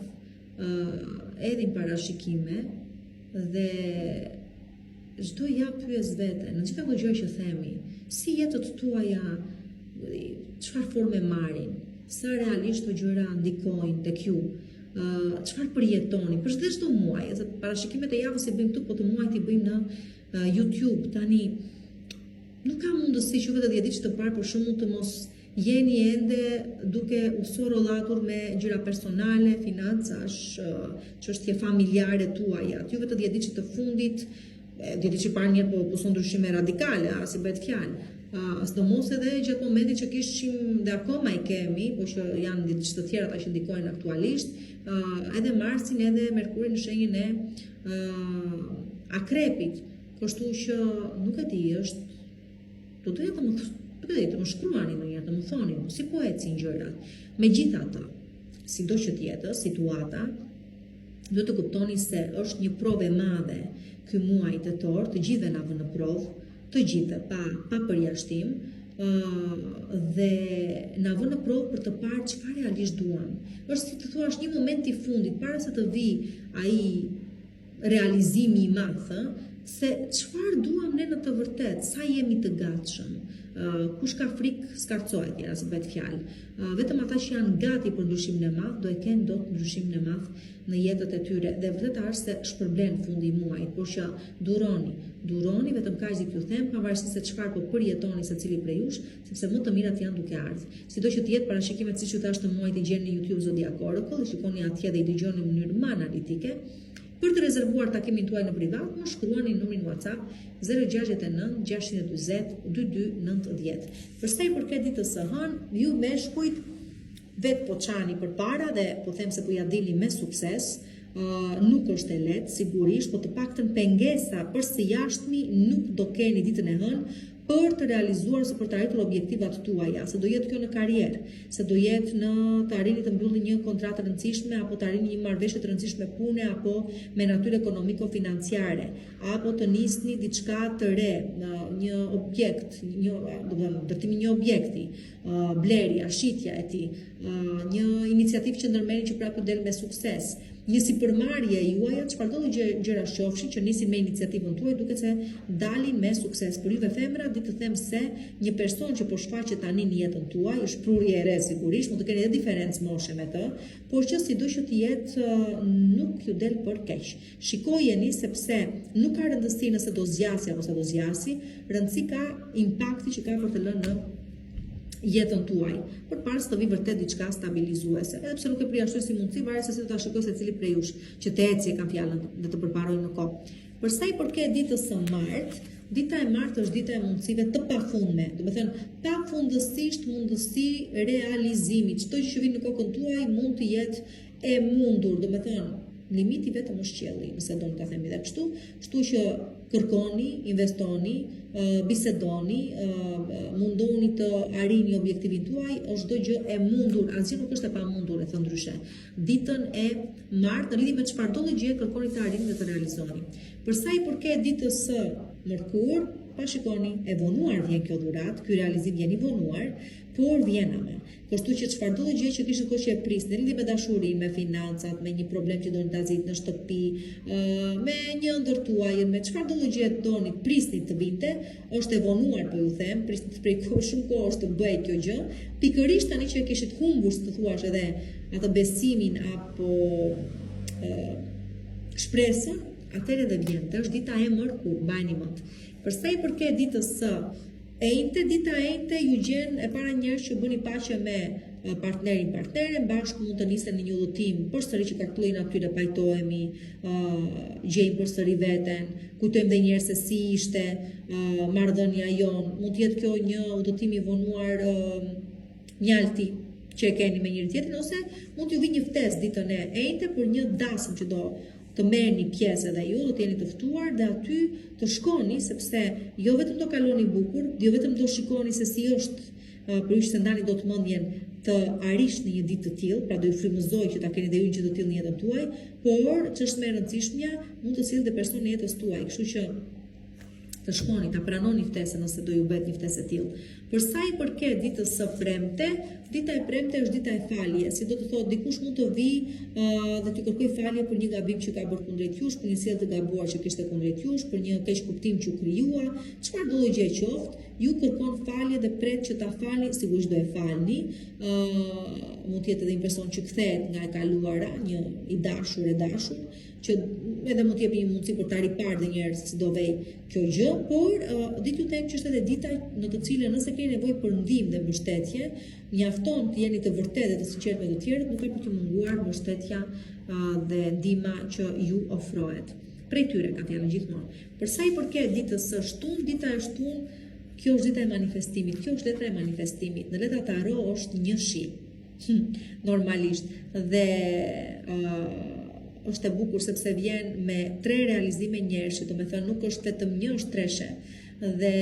edhin parashikime dhe çdo javë pyes veten, në çfarë gjë që themi, si jetët tuaja, çfarë forme marrin, sa realisht të gjëra ndikojnë tek ju. çfarë përjetoni, për çdo muaj, se parashikimet e javës i bëjmë këtu, po të muajit i bëjmë në YouTube. Tani nuk ka mundësi që vetë 10 ditë të parë për shembull të mos jeni ende duke u sorrollatur me gjëra personale, financash, çështje familjare tuaja. Juve të 10 ditë të fundit, 10 ditë që parë njëherë po son ndryshime radikale, si bëhet fjalë. Sidomos edhe gjatë momentit që kishim dhe akoma i kemi, po që janë ditë të tjera që ndikojnë aktualisht, edhe Marsin edhe Merkurin në shenjën e Akrepit. Kështu që nuk e di, është do doja të më shkruani ndonjëherë, të më thoni, si po ecin gjërat. Megjithatë, sido që të jetë situata, do të kuptoni se është një provë e madhe ky muaj tetor, të gjithëve na vën në provë, të gjithë pa përjashtim, dhe na vën në provë për të parë çfarë realisht duam. Është si të thuash një moment i fundit para se të vi ai realizimi i madh, se çfarë duam ne në të vërtetë, sa jemi të gatshëm. Kush ka frikë skarcohet, tjera se bëhet fjalë. Vetëm ata që janë gati për ndryshimin e madh do e kenë dot ndryshimin e madh në jetët e tyre. Dhe vërtet është se shpërblen fundi i muajit, por që duroni vetëm kaq që ju them, pavarësisht se çfarë po përjetoni secili prej jush, sepse më të mirat janë duke ardhur. Sido që të jetë parashikimet siç ju thash të muajit i gjeni në YouTube Zodiac Oracle, shikoni atje dhe i dëgjoni në mënyrë më analitike. Për të rezervuar takimin tuaj në privat, më shkruani numrin WhatsApp 069 620 2290. Për sa i përket ditës së hënë, ju meshkujt vetë po çani përpara dhe po them se po ja dilni me sukses. Nuk është e lehtë, sigurisht, po të paktën pengesa për së jashtmi nuk do keni ditën e hënë për të realizuar ose për të arritur objektivat tuaja, se do jetë kjo në karrierë, se do jetë në të arrini të mbyllni një kontratë të rëndësishme, apo të arrini një marrëveshje të rëndësishme pune, apo me natyrë ekonomiko-financiare, apo të nisni diçka të re, një objekt, ndërtimi një objekti, blerja, shitja e tij, një iniciativë që ndërmerrni që prapë del me sukses. Një sipërmarrje juaja, çfarë do gjëra qofshin që nisin me iniciativën tuaj, duket se dalin me sukses. Për juve femra, di të them se një person që po shfaqet tani në jetën tuaj, është prurje e re sigurisht, mund të keni edhe diferencë moshe me të, por që sido që të jetë nuk ju del për keq. Shikojeni sepse nuk ka rëndësi nëse do zgjasi apo sa do zgjasi, rëndësi ka impakti që ka për të lënë në jetën tuaj, përpara se të vi vërtet diçka stabilizuese. Edhe pse nuk e përjashtoj si mundësi, varet se si do ta shikoj secili prej jush, që të eci e kanë fjalën dhe të përparojnë në kohë. Për sa i përket ditës së martë, dita e martë është dita e mundësive të pafundme. Do të thënë, pafundësisht mundësi realizimi. Çdo që vjen në kokën tuaj mund të jetë e mundur, do të thënë, limiti vetëm është qielli, nëse do ta themi dhe kështu, kështu që kërkoni, investoni, bisedoni, mundoni të arrini objektivin tuaj, është çdo gjë e mundur, asgjë nuk është e pamundur, e thënë ndryshe. Ditën e martë, në lidhje me çfarëdo gjë kërkoni të arrini dhe të realizoni. Për sa i përket ditës së mërkur, pa shikoni, e vonuar vjen kjo dhuratë, ky realizim vjen i vonuar, por vjen ama. Kështu që çfarëdo gjë që kishte kohë që e prisni, lidhje me dashurinë, me financat, me një problem që doni ta zgjidhni në shtëpi, me një ëndër tuaj, me çfarëdo gjë doni prisni të vinte, është e vonuar, po ju them, prisni të prej shumë kohësh të bëj kjo gjë, pikërisht tani që e kishit humbur, si të thuash, edhe atë besimin apo shpresën, atëherë dhe vjen. Është dita e mërkur, mbajini mend. Për sa i përket ditës së enjte, dita e enjte ju gjen e para njerëz që bëni paqe me partneren, bashkë mund të niseni në një udhëtim përsëri që kalkulojnë atyre, pajtohemi, gjejmë përsëri veten, kujtojmë edhe një herë se si ishte marrëdhënia jon. Mund të jetë kjo një udhëtim i vonuar mjalti që e keni me njëri tjetrin, ose mund t'ju vi një ftesë ditën e enjte për një dasëm që do të merrni pjesë edhe ju, do të jeni të ftuar dhe aty të shkoni, sepse jo vetëm do kaloni bukur, jo vetëm do shikoni se si është për ju që ndani do të mendjen të arishni një ditë të tillë, pra do ju frymëzoj që ta keni dhe ju një gjë të tillë në jetën tuaj, por ç'është më e rëndësishmja, mund të sillte personi në jetën tuaj. Kështu që të shkoni, ta pranoni ftesën nëse do ju bëhet një ftesë e tillë. Për sa i përket ditës së premte, dita e premte është dita e faljes. Si do të thotë, dikush mund të vi dhe të kërkoj falje për një gabim që ka bërë kundrejt jush, për një sjellje të gabuar që kishte kundrejt jush, për një keq kuptim që u krijua, çfarë do gjë qoftë, ju kërkon falje dhe pret që ta falni, sigurisht do e falni. Mund të jetë edhe një person që kthehet nga e kaluara, një i dashur e dashur, që edhe mund të jepi një mundësi për ta riparë dhe njerëz si do vej kjo gjë, por ditë ju them që është edhe dita në të cilën nëse keni nevojë për ndihmë dhe mbështetje, mjafton të jeni të vërtetë dhe të sinqertë me të tjerët, nuk ka për të munguar mbështetja dhe ndihma që ju ofrohet. Prej tyre ka fjalën gjithmonë. Për sa i përket ditës së shtunë, dita e shtunë, kjo është dita e manifestimit. Kjo është letra e manifestimit. Në letra Taro është një shi. Normalisht. Dhe është e bukur sepse vjen me 3 realizime njerëzit, do të thënë nuk është vetëm një, është 3 dhe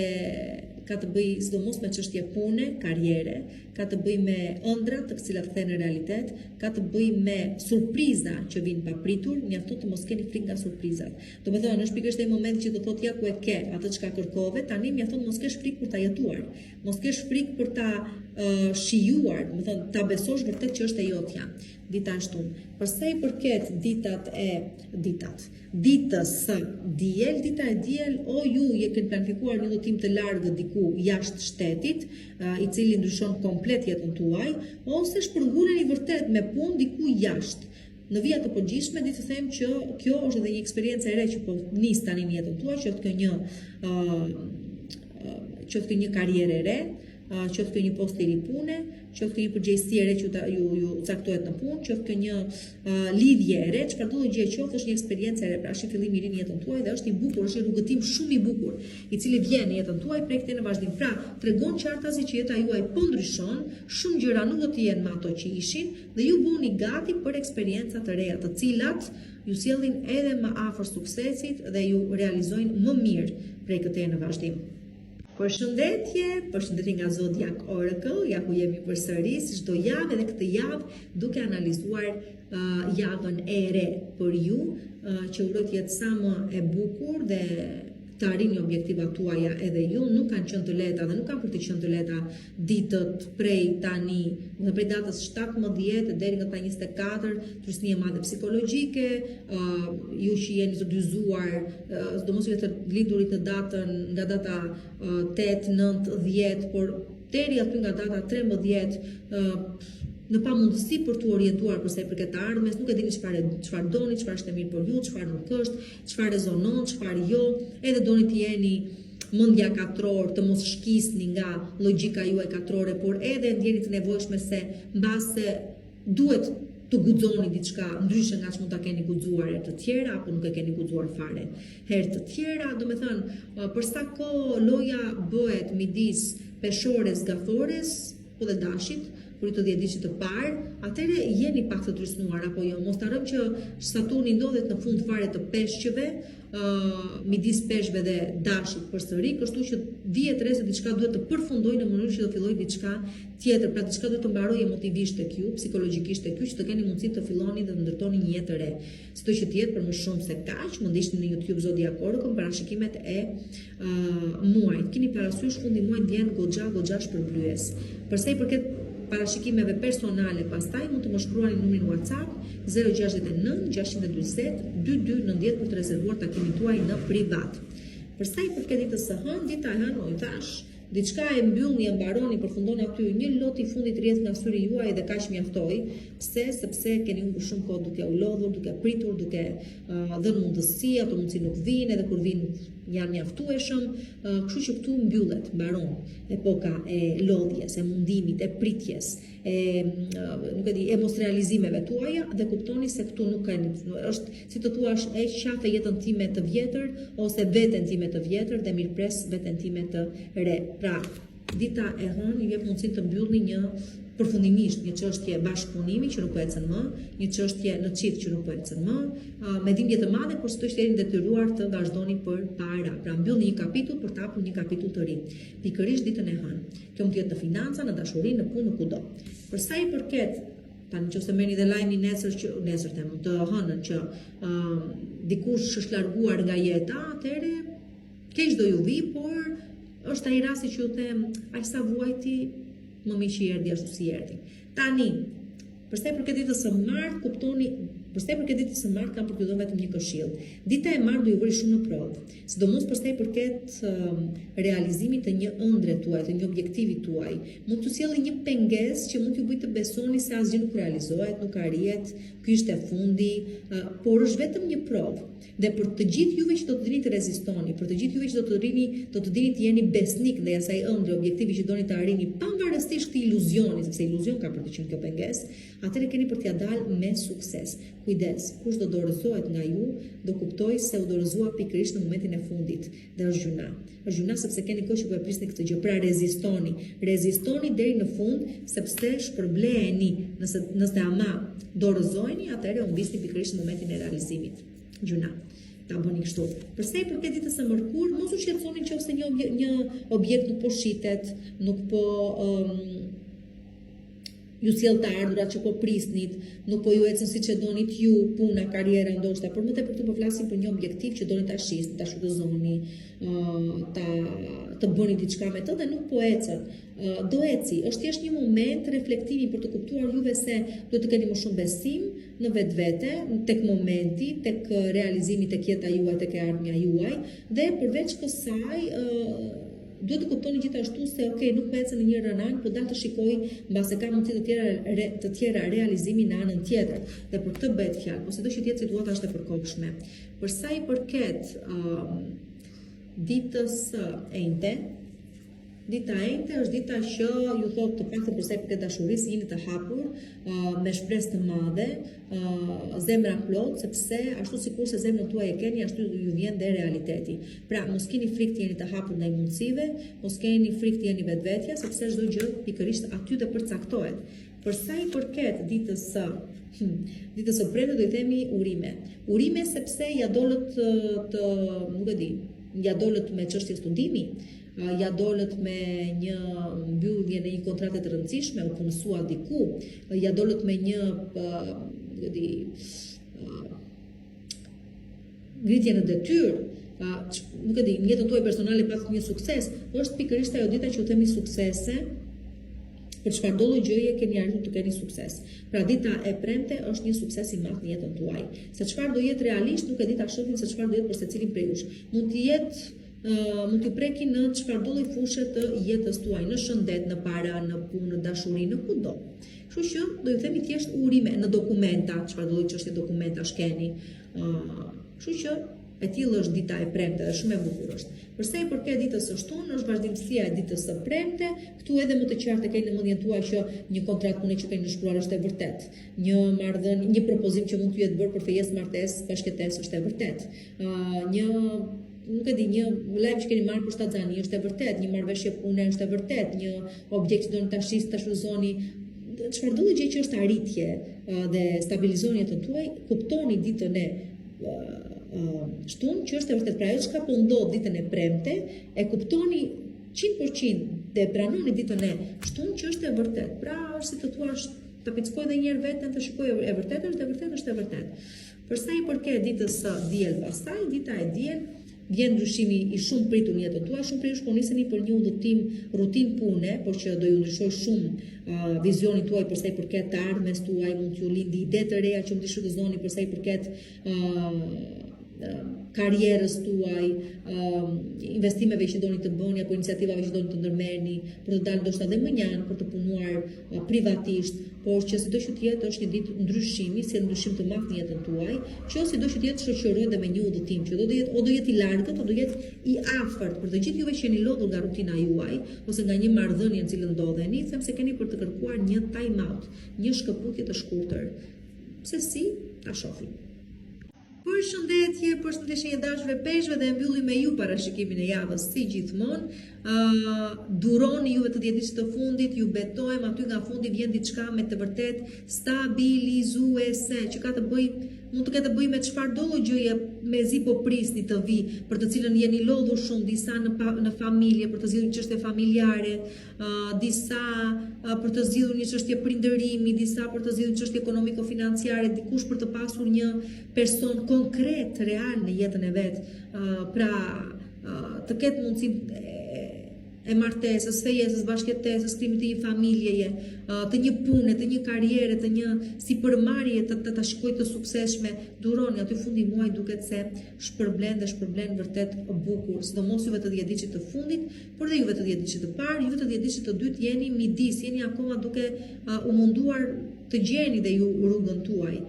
ka të bëj sidomos me çështje pune, karriere, ka të bëj me ëndra të cilat kthehen në realitet, ka të bëj me surpriza që vijnë papritur, mjafton të mos keni frikë nga surprizat. Do të thënë, është pikërisht ai momenti që do thotë ja ku e ke atë çka kërkove, tani mjafton të mos kesh frikë për ta jetuar, mos kesh frikë për ta shijuar, do të thënë ta besosh vërtet që është e jotja. Dita e shtunë. Për sa i përket ditës së diel, dita e diel, o ju je keni planifikuar një udhëtim të largët diku jashtë shtetit, i cili ndryshon komplet jetën tuaj, ose shpërnguleni vërtet me punë diku jashtë. Në vija të përgjithshme, di të them që kjo është edhe një eksperiencë e re që po nis tani në jetën tuaj, qoftë një karrierë e re, qoftë kjo një post i ri pune, qoftë kjo një përgjegjësi e re që ju caktohet në punë, qoftë kjo një lidhje e re, çfarëdo gjë qoftë është një eksperiencë e re, pra është një fillim i ri në jetën tuaj dhe është i bukur, është një rrugëtim shumë i bukur, i cili vjen në jetën tuaj prej këtij në vazhdim. Pra, tregon qartazi që jeta juaj po ndryshon, shumë gjëra nuk do të jenë me ato që ishin dhe ju bëni gati për eksperjenca të reja, të cilat ju sjellin edhe më afër suksesit dhe ju realizojnë më mirë prej këtij në vazhdim. Përshëndetje nga Zodiac Oracle, ja ku jemi përsëris çdo javë edhe këtë javë duke analizuar javën e re për ju, që uroj të jetë sa më e bukur dhe të arrini objektivat tuaja edhe ju, nuk kanë qenë të lehta dhe nuk kanë për të qenë të lehta ditët prej tani, dhe prej datës 17 deri nga 24, trysnie madhe psikologjike, ju që jeni të dyzuar, sidomos ju të lindurit të datën nga data 8, 9, 10, por deri aty nga data 13, në pamundësi për t'u orientuar përsa i përket të ardhmes, nuk e dini çfarë doni, çfarë është e mirë për ju, çfarë nuk është, çfarë rezonon, çfarë jo, edhe doni të jeni mendja katror, të mos shkisni nga logjika juaj katrore, por edhe ndjeni të nevojshme se mbase duhet të guxoni diçka ndryshe nga ç'mund ta keni guxuar herë të tjera apo nuk e keni guxuar fare herë të tjera, do të thënë, për sa kohë loja bëhet midis peshores, gafores, po dhe dashit, për të 10 ditësh të parë, atëherë jeni pak të trysnuar apo jo. Mos harrojmë që Saturni ndodhet në fund fare të peshqeve, midis peshqve dhe dashit përsëri, kështu që dihet re se diçka duhet të përfundojë në mënyrë që të fillojë diçka tjetër, pra diçka duhet të mbarojë emotivisht tek ju, psikologjikisht tek ju, që të keni mundësi të filloni dhe të ndërtoni një jetë të re. Sido që të jetë për më shumë se kaq, mund të ishni në YouTube Zodiac Oracle parashikimet e muajit. Keni parasysh fundi muajit vjen goxha shpërblyes. Përsa i përket parashikimeve personale, pastaj mund të më shkruani numrin WhatsApp 069 620 2290 për të rezervuar takimin tuaj në privat. Për sa i përket ditës së hënë, dita e hënë, thash, diçka e mbyllni, e mbaroni, përfundoni aty, një lot i fundit rrjedh nga syri juaj dhe kaq mjaftoi. Pse? Sepse keni humbur shumë kohë duke u lodhur, duke pritur, duke dhënë mundësi, ato mundësi nuk vijnë, edhe kur vijnë janë mjaftueshëm, kështu që këtu mbyllet, mbaron epoka e lodhjes, e mundimit, e pritjes, e mos realizimeve tuaja dhe kuptoni se këtu nuk keni, është si të thuash e qafe jetën time të vjetër ose veten time të vjetër dhe mirpres veten time të re. Pra, dita e hënë ju jep mundësinë të mbyllni një përfundimisht një çështje bashkëpunimi që nuk po ecën më, një çështje në çift që nuk po ecën më, me dhimbje të madhe, por sot jeni detyruar të vazhdoni për para. Pra mbyllni një kapitull për të hapur një kapitull të ri. Pikërisht ditën e hënë. Kjo mund të jetë në financa, në dashuri, në punë, në kudo. Për sa i përket tani nëse merrni dhe lajmin nesër të hënën që dikush është larguar nga jeta, atëherë Keq do ju vi, por është ai rasti që ju them, aq sa vuajti, më mirë që erdhi ashtu si erdhi. Tani, përsa i përket ditës së martë, kuptoni, përsa i përket ditës së martë kam për t'ju dhënë vetëm një këshill. Dita e martë do ju vëri shumë në provë, sidomos përsa i përket realizimit të një ëndre tuaj, të një objektivi tuaj. Mund t'ju sjellë një pengesë që mund t'ju bëjë të besoni se asgjë nuk realizohet, nuk arrihet, ky është e fundi, por është vetëm një provë. Dhe për të gjithë juve që do të dini të rezistoni, për të gjithë juve që do të dini të jeni besnik ndaj asaj ëndre, objektivi që doni të arrini, pavarësisht këtij iluzioni, sepse iluzion ka për të qenë kjo pengesë, atëherë keni për t'ia dalë me sukses. Kujdes, kush do dorëzohet nga ju, do kuptoj se u dorëzua pikërisht në momentin e fundit, dhe është gjuna. Është gjuna sepse keni kohë që po e prisni këtë gjë, pra rezistoni deri në fund, sepse shpërbleheni. Nëse ama dorëzoheni, atëherë u mbisni pikërisht në momentin e realizimit. Gjuna. Ta bëni kështu. Përsa i përket ditës së mërkurë, mos u shqetësoni nëse një objekt nuk po shitet, nuk po ju sjell të ardhurat që po prisnit, nuk po ju ecën siç e donit ju, puna, karriera ndoshta, por më tepër po flasim për një objektiv që doni ta shisni, ta shfrytëzoni, të bëni diçka me të dhe nuk po ecën. Do eci, është thjesht një moment reflektimi për të kuptuar juve se duhet të keni më shumë besim në vetvete, tek momenti, tek realizimi, tek jeta juaj, tek e ardhmja juaj, dhe përveç kësaj duhet të kuptoni gjithashtu se nuk më ecën në një rënal, por dal të shikoj mbase ka mundësi të tjera realizimi në anën tjetër. Dhe për këtë bëhet fjalë, po sido që të jetë situata është e përkohshme. Për sa i përket ditës së enjte, dita e enjte është dita që ju thotë të paktën për sa i përket dashurisë, jeni të hapur, me shpresë të madhe, zemra plot, sepse ashtu sikurse zemrën tuaj e keni, ashtu ju vjen dhe realiteti. Pra, mos keni frikë të jeni të hapur ndaj mundësive, mos keni frikë të jeni vetvetja, sepse çdo gjë pikërisht aty të përcaktohet. Për sa i përket ditës së premte do i themi urime. Urime sepse ja dolët nuk e di, ja dolët me çështje studimi, ja dolët me një mbyllje në një kontratë të rëndësishme, u punësua diku, ja dolët me një ngritje në detyrë, nuk e di, në jetën tuaj personale pas një sukses, është pikërisht ajo dita që u themi suksese, për çfarë do lloj gjëje keni arritur të keni sukses. Pra dita e premte është një sukses i madh në jetën tuaj. Se çfarë do jetë realisht nuk e di ta shohim se çfarë do jetë për secilin prej jush. Mund t'ju preki në çfarë do lloj fushë të jetës tuaj, në shëndet, në para, në punë, në dashuri, në kudo. Kështu që do ju themi thjesht urime në dokumenta, çfarë do lloj çështje dokumentash keni. Kështu që e tillë është dita e premte dhe shumë e bukur është. Përsa i përket ditës së shtunë, është vazhdimësia e ditës së premte, këtu edhe më të qartë keni në mendjen tuaj që një kontratë pune që keni nënshkruar është e vërtet. Një marrëdhënie, një propozim që mund t'ju jetë bërë për fejes, martesë, bashkëtesë është e vërtet. Nuk e di, një lajm që keni marrë për shtatzani është e vërtet, një marrëveshje pune është e vërtet, një objekt që doni ta shisni, ta shfrytëzoni, çfarë do gjë që është arritje dhe stabilizoni jetën tuaj, kuptoni ditën e shtunë që është e vërtet. Pra ajo çka po ndodh ditën e premte, e kuptoni 100% dhe pranoni ditën e shtunë që është e vërtet. Pra është si të thuash, të pickoj edhe një herë veten, të shikoj e vërtet është e vërtet. Për sa i përket ditës së diel, pastaj dita e diel vjen ndryshimi i shumë pritur në jetën tuaj, shumë prej jush po niseni për një udhëtim rutinë pune, por që do ju ndryshoj shumë vizionin tuaj për sa i përket të ardhmes tuaj, mund t'ju lindi ide të reja që mund t'i shfrytëzoni për sa i përket karrierës tuaj, investimeve që doni të bëni apo iniciativave që doni të ndërmerrni, për të dalë ndoshta edhe më njanë për të punuar privatisht, por që sido që të jetë është një ditë ndryshimi, si ndryshim të madh në jetën tuaj, që sido që të jetë shoqërohet edhe me një udhëtim, që do jetë i largët, do jetë i afërt për të gjithë juve që jeni lodhur nga rutina juaj ose nga një marrëdhënie në cilën ndodheni, them se keni për të kërkuar një time out, një shkëputje të shkurtër. Pse si? Ta shohim. Përshëndetje një dashurve peshqve dhe mbyllim me ju parashikimin e javës si gjithmonë. Duroni juve të 10 ditët të fundit, ju betohem aty nga fundi vjen diçka me të vërtet stabilizuese që ka të bëjë, mund të ketë të bëjë me çfarë do gjëje mezi po prisni të vi, për të cilën jeni lodhur shumë, disa në familje për të zgjidhur çështje familjare, disa për të zgjidhur një çështje prindërimi, disa për të zgjidhur çështje ekonomiko-financiare, dikush për të pasur një person konkret, real në jetën e vet. Pra të ketë mundësinë e martesës, fejesës, bashkëjetesës, krijimit të një familjeje, të një pune, të një karriere, të një sipërmarrje të shkojë të suksesshme, duroni aty fundi muaj duket se shpërblen vërtet bukur, sidomos juve të 10 ditëve të fundit, por dhe juve të 10 ditëve të parë, juve të 10 ditëve të dytë jeni midis, jeni akoma duke u munduar të gjeni dhe ju rrugën tuaj.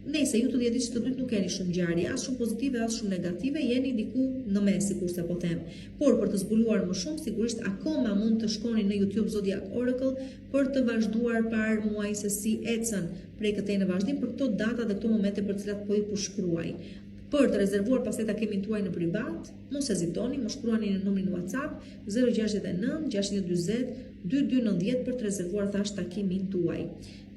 Nëse ju të 10 ditëve të dytë nuk keni shumë ngjarje, as shumë pozitive, as shumë negative, jeni diku në mes, sikurse po them. Por për të zbuluar më shumë, sigurisht akoma mund të shkoni në YouTube Zodiac Oracle për të vazhduar par muaj se si ecën prej këtej në vazhdim për këto data dhe këto momente për të cilat po ju përshkruaj. Për të rezervuar paseta kemin tuaj në privat, mos hezitoni, më shkruani në numrin WhatsApp 069 640 2290 për të rezervuar thash takimin tuaj.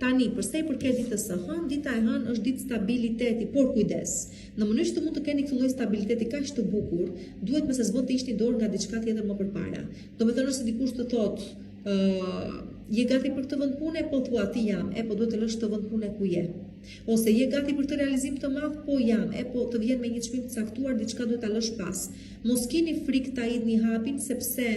Tani, përsa i përket ditës së hënë, dita e hënë është ditë stabiliteti, por kujdes. Në mënyrë që të mund të keni këtë lloj stabiliteti kaq të bukur, duhet mëse s'von të ishni dorë nga diçka tjetër më përpara. Domethënë nëse dikush të thotë, je gati për këtë vend pune, po thua ti jam, po duhet të lësh këtë vend pune ku je. Ose je gati për të realizim të madh, po jam, po të vjen me një çmim të caktuar, diçka duhet ta lësh pas. Mos keni frikë ta idhni hapin sepse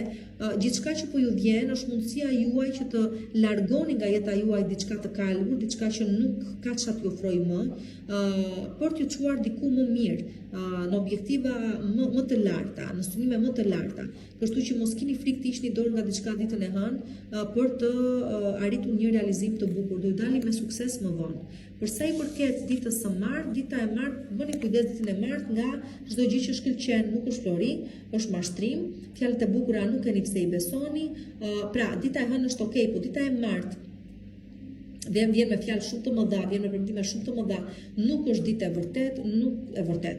gjithçka që po ju vjen është mundësia juaj që të largoni nga jeta juaj diçka të kalbur, diçka që nuk ka çfarë t'ju ofroj më, për t'ju çuar diku më mirë, në objektiva më të larta, në synime më të larta. Kështu që mos keni frikë të ishni dorë nga diçka ditën e hënë për të arritur një realizim të bukur, do ju dali me sukses më vonë. Përsa i përket ditës së martë, dita e martë, bëni kujdes ditën e martë nga çdo gjë që shkëlqen, nuk është flori, është mashtrim, fjalët e bukura nuk keni pse i besoni. Pra, dita e hënë është okay, po dita e martë vjen me fjalë shumë të mëdha, vjen me premtime shumë të mëdha, nuk është ditë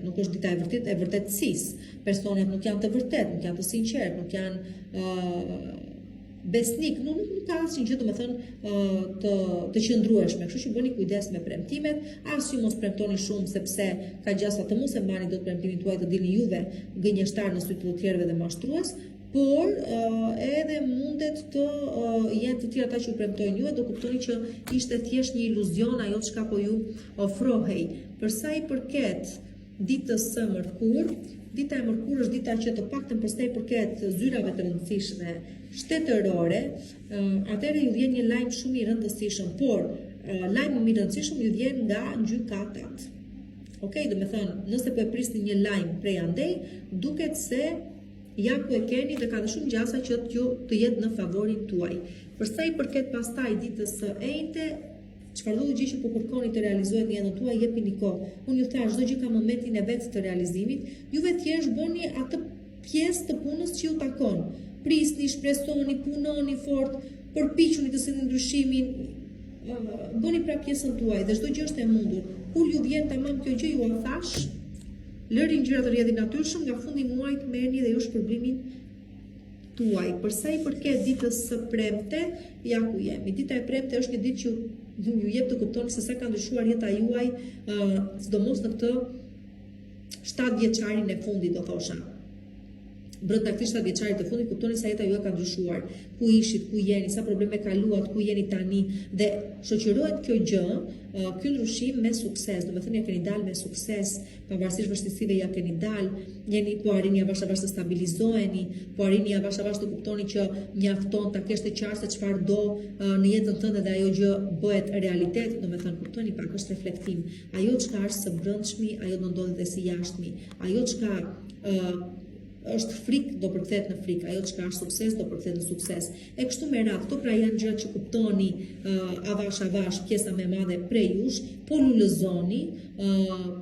nuk është dita e vërtetësisë. Personat nuk janë të vërtetë, nuk janë të sinqertë, nuk janë besnik, nuk ka asnjë gjë domethënë të qëndrueshme, kështu që bëni kujdes me premtimet, as ju mos premtoni shumë sepse ka gjasa të mos e mbani dot premtimin tuaj të dilni juve gënjeshtar në sy të tjerëve dhe mashtrues, por edhe mundet të jenë të tjerë ata që ju premtojnë juve, do kuptoni që ishte thjesht një iluzion ajo çka po ju ofrohej. Përsa i përket ditës së mërkurë, dita e mërkurë është dita që të paktën përsa i përket zyrave të rëndësishme shtetërore, atëherë ju vjen një lajm shumë i rëndësishëm, por lajmi më i rëndësishëm ju vjen nga gjykatat. Okej, do të thënë, nëse po e prisni një lajm prej andej, duket se ja ku e keni dhe ka dhe shumë gjasa që të jetë në favorin tuaj. Përsa i përket pastaj ditës së enjte, çfarëdo gjë që po kërkoni të realizohet në jetën tuaj, jepini kohë. Unë ju thash, çdo gjë ka momentin e vet të realizimit. Juve thjesht bëni atë pjesë të punës që ju takon. Prisni, shpresoni, punoni fort, përpiquni të sillni ndryshimin, bëni pra pjesën tuaj dhe çdo gjë është e mundur. Kur ju vjen tamam kjo gjë, ju a thash, lëri ngjyrat të rrjedhin natyrshëm, nga fundi i muajit merrni dhe ju shpërblimin tuaj. Përsa i përket ditës së premte, ja ku jemi. Dita e premte është një ditë që ju jep të kuptoni se sa ka ndryshuar jeta juaj, sidomos në këtë 7 vjeçarin e fundit, do thosha. Brenda këtij 7 vjeçarit të fundit kuptoni sa jeta juaj ka ndryshuar, ku ishit, ku jeni, sa probleme kaluat, ku jeni tani dhe shoqërohet kjo gjë, ky ndryshim me sukses, domethënë ja keni dalë me sukses, pavarësisht vështirësive ja keni dalë, jeni po arrini avash avash të stabilizoheni, po arrini avash avash të kuptoni që mjafton ta kesh të qartë se çfarë do në jetën tënde dhe ajo gjë bëhet realitet, domethënë kuptoni pak është reflektim. Ajo çka është së brendshmi, ajo do ndodhet edhe si jashtëmi. Ajo çka është frikë do përkthehet në frikë, ajo çka është sukses do përkthehet në sukses. E kështu me radhë, këto pra janë gjërat që kuptoni avash avash pjesa më e madhe prej jush, po lulëzoni,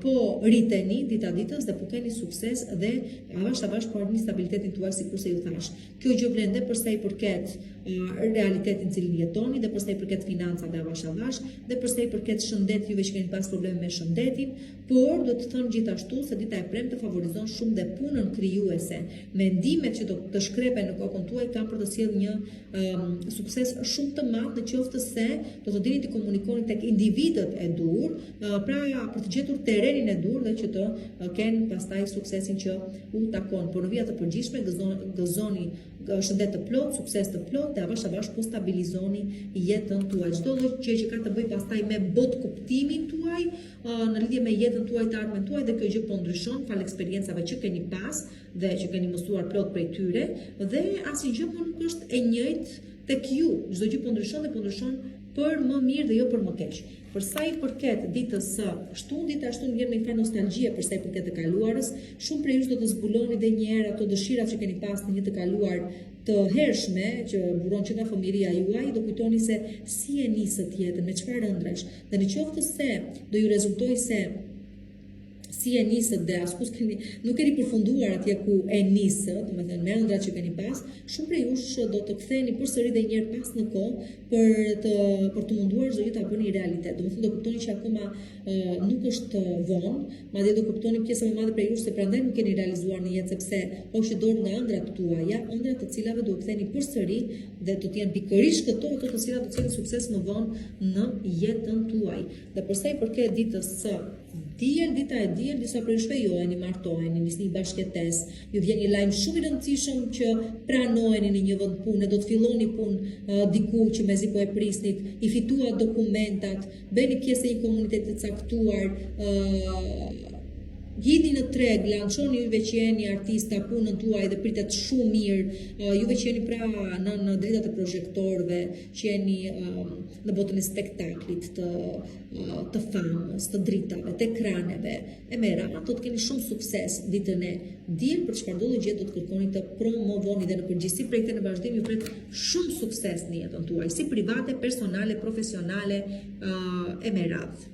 po rriteni dita ditës dhe po keni sukses dhe avash avash po arrini stabilitetin tuaj sikurse ju thash. Kjo gjë vlen dhe përsa i përket realitetin cilin jetoni, dhe përsa i përket financave avash avash, dhe përsa i përket shëndet juve që keni pas probleme me shëndetin, por do të thënë gjithashtu se dita e premte favorizon shumë dhe punën krijuese. Mendimet që do të shkrepen në kokën tuaj kanë për të sjellë një sukses shumë të madh nëse se do të dini të komunikoni tek individët e dur, pra për të gjetur terrenin e dur dhe që të kenë pastaj suksesin që u takon. Por në vija të përgjithshme gëzoni shëndet të plot, sukses të plot dhe avash avash po stabilizoni jetën tuaj. Çdo lloj gjë që ka të bëjë pastaj me bot kuptimin tuaj, në lidhje me jetën tuaj, të ardhmen tuaj, dhe kjo gjë po ndryshon fal eksperiencave që keni pas dhe që keni mësuar plot prej tyre, dhe asnjë gjë po nuk është e njëjtë tek ju. Çdo gjë po ndryshon dhe po ndryshon për më mirë dhe jo për më keq. Për sa i përket ditës së shtunë, dita ashtu vjen me një nostalgjie për sa i përket të kaluarës. Shumë prej jush do të zbuloni edhe një herë ato dëshirat që keni pas në një të kaluar të hershme, që buron që nga fëmijëria juaj, do kujtoni se si e nisët jetën, me çfarë ëndrash. Dhe në qoftë se do ju rezultojë se si e nisët dhe askush nuk keni përfunduar atje ku e nisët, domethënë me ëndrat që keni pas, shumë prej jush do të ktheheni përsëri dhe një herë pas në kohë për të munduar çdo gjë ta bëni realitet. Domethënë do kuptoni që akoma nuk është vonë, madje do kuptoni pjesë më e madhe prej jush se prandaj nuk keni realizuar në jetë, sepse hoqni dorë nga ëndrat tuaja, ëndrat të cilave do u ktheni përsëri dhe do të jenë pikërisht ato të cilat do të keni sukses më vonë në jetën tuaj. Dhe për sa i përket ditës së dita e diel, disa prej jushve joheni, martoheni, nisni bashkëtesë, ju vjen një lajm shumë i rëndësishëm që pranoheni në një vend pune, do të filloni punë diku që mezi po e prisnit, i fituat dokumentat, bëni pjesë e një komuniteti të caktuar, hidhni në treg, lançoni juve që jeni artista punën tuaj dhe pritet shumë mirë, juve që jeni pra në dritat e projektorëve, që jeni në botën e spektaklit, të famës, të dritave, të ekraneve, e mera, do të keni shumë sukses ditën e diel, për çfarëdo gjë do të kërkoni të promovoni dhe në përgjithësi prej këtij në vazhdim ju pret shumë sukses në jetën tuaj, si private, personale, profesionale, e meradh.